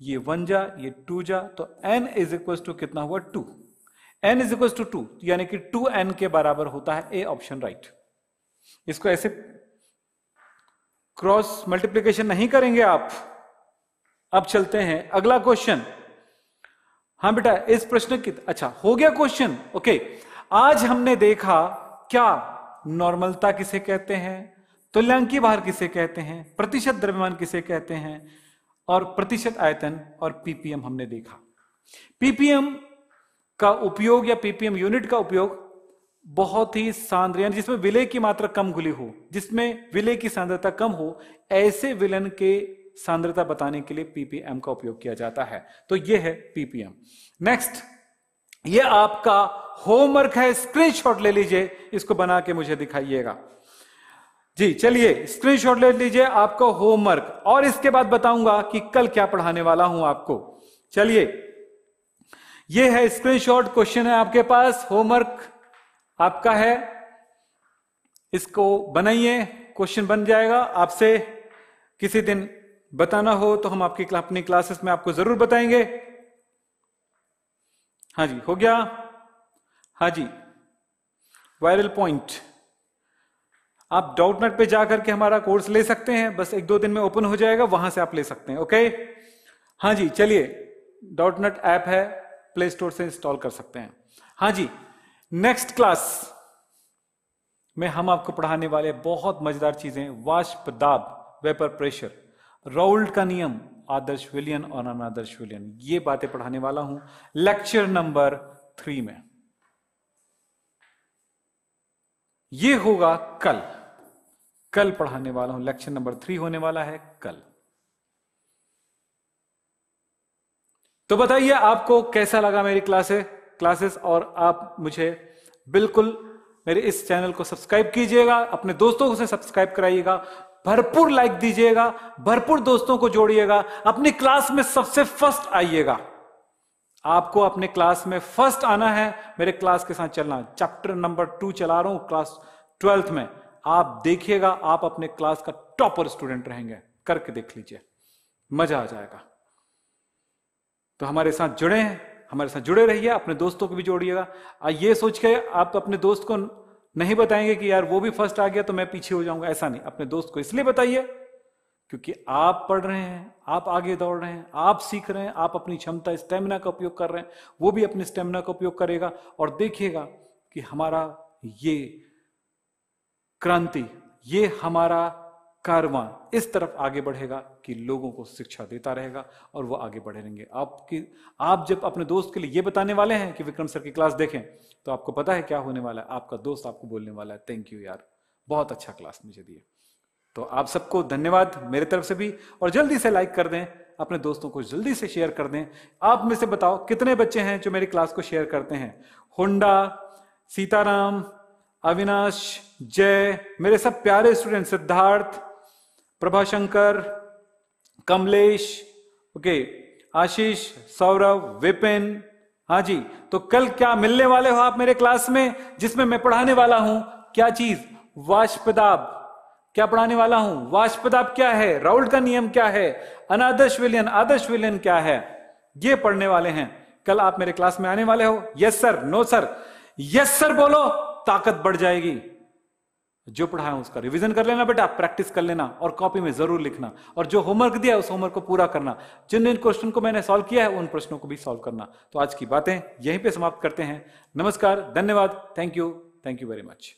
ये 1 जा, ये 2 जा, तो n इज इक्वल टू कितना हुआ? 2। n इज इक्वल टू 2, यानी कि 2n के बराबर होता है ए ऑप्शन राइट। इसको ऐसे क्रॉस मल्टीप्लीकेशन नहीं करेंगे आप। अब चलते हैं अगला क्वेश्चन। हाँ बेटा, इस प्रश्न की अच्छा हो गया क्वेश्चन। ओके, आज हमने देखा क्या नॉर्मलता किसे कहते हैं, तुल्यांकी भार किसे कहते हैं, प्रतिशत द्रव्यमान किसे कहते हैं, और प्रतिशत आयतन और ppm हमने देखा। ppm का उपयोग या ppm यूनिट का उपयोग बहुत ही सांद्र, यानी जिसमें विलय की मात्रा कम घुली हो, जिसमें विलय की सांद्रता कम हो, ऐसे विलयन के सांद्रता बताने के लिए ppm का उपयोग किया जाता है। तो यह है ppm। नेक्स्ट, ये आपका होमवर्क है, स्क्रीनशॉट ले लीजिए, इसको बना के मुझे दिखाइएगा जी। चलिए स्क्रीनशॉट ले लीजिए, आपका होमवर्क, और इसके बाद बताऊंगा कि कल क्या पढ़ाने वाला हूं आपको। चलिए, ये है स्क्रीनशॉट, क्वेश्चन है आपके पास, होमवर्क आपका है, इसको बनाइए, क्वेश्चन बन जाएगा। आपसे किसी दिन बताना हो तो हम आपकी अपनी क्लासेस में आपको जरूर बताएंगे। हाँ जी, हो गया। हाँ जी, वायरल पॉइंट आप डॉटनेट पे जाकर के हमारा कोर्स ले सकते हैं, बस 1-2 दिन में ओपन हो जाएगा, वहां से आप ले सकते हैं। ओके, हाँ जी, चलिए, डॉटनेट ऐप है, प्ले स्टोर से इंस्टॉल कर सकते हैं। हाँ जी, नेक्स्ट क्लास में हम आपको पढ़ाने वाले बहुत मजेदार चीजें, वाष्प दाब, वेपर प्रेशर। राउल्ट का नियम, आदर्श विलयन और अनादर्श विलयन, ये बातें पढ़ाने वाला हूं लेक्चर नंबर 3 में। ये होगा कल पढ़ाने वाला हूं, लेक्चर नंबर 3 होने वाला है कल। तो बताइए आपको कैसा लगा मेरी क्लासेस, और आप मुझे बिल्कुल मेरे इस चैनल को सब्सक्राइब कीजिएगा, अपने दोस्तों से सब्सक्राइब कराइएगा, भरपूर लाइक दीजिएगा, भरपूर दोस्तों को जोड़िएगा, अपनी क्लास में सबसे फर्स्ट आइएगा। आपको अपने क्लास में फर्स्ट आना है, मेरे क्लास के साथ चलना। चैप्टर नंबर 2 चला रहा हूं क्लास 12th में, आप देखिएगा आप अपने क्लास का टॉपर स्टूडेंट रहेंगे, करके देख लीजिए, मजा आ जाएगा। तो हमारे साथ जुड़े रहिए, अपने दोस्तों को भी जोड़िएगा। ये सोच के आप अपने दोस्त को नहीं बताएंगे कि यार वो भी फर्स्ट आ गया तो मैं पीछे हो जाऊंगा, ऐसा नहीं। अपने दोस्त को इसलिए बताइए क्योंकि आप पढ़ रहे हैं, आप आगे दौड़ रहे हैं, आप सीख रहे हैं, आप अपनी क्षमता स्टेमिना का उपयोग कर रहे हैं, वो भी अपनी स्टेमिना का उपयोग करेगा, और देखिएगा कि हमारा ये क्रांति, ये हमारा कारवां इस तरफ आगे बढ़ेगा कि लोगों को शिक्षा देता रहेगा और वो आगे बढ़े रहेंगे। आप जब अपने दोस्त के लिए ये बताने वाले हैं कि विक्रम सर की क्लास देखें, तो आपको पता है क्या होने वाला है, आपका दोस्त आपको बोलने वाला है थैंक यू यार, बहुत अच्छा क्लास मुझे दिए। तो आप सबको धन्यवाद मेरे तरफ से भी, और जल्दी से लाइक कर दें, अपने दोस्तों को जल्दी से शेयर कर दें। आप में से बताओ कितने बच्चे हैं जो मेरी क्लास को शेयर करते हैं? हुंडा, सीताराम, अविनाश, जय, मेरे सब प्यारे स्टूडेंट, सिद्धार्थ, प्रभाशंकर, कमलेश, ओके, आशीष, सौरभ, विपिन। हाँ जी, तो कल क्या मिलने वाले हो आप मेरे क्लास में, जिसमें मैं पढ़ाने वाला हूं क्या चीज? वाष्पदाब। क्या पढ़ाने वाला हूं? वाष्पदाब क्या है, राउल्ट का नियम क्या है, अनादर्श विलयन, आदर्श विलयन क्या है, ये पढ़ने वाले हैं। कल आप मेरे क्लास में आने वाले हो? Yes sir, no sir? Yes sir बोलो, ताकत बढ़ जाएगी। जो पढ़ाया उसका रिवीजन कर लेना बेटा, प्रैक्टिस कर लेना, और कॉपी में जरूर लिखना, और जो होमवर्क दिया उस होमवर्क को पूरा करना। जिन क्वेश्चन को मैंने सॉल्व किया है उन प्रश्नों को भी सॉल्व करना। तो आज की बातें यहीं पे समाप्त करते हैं। नमस्कार, धन्यवाद, थैंक यू वेरी मच।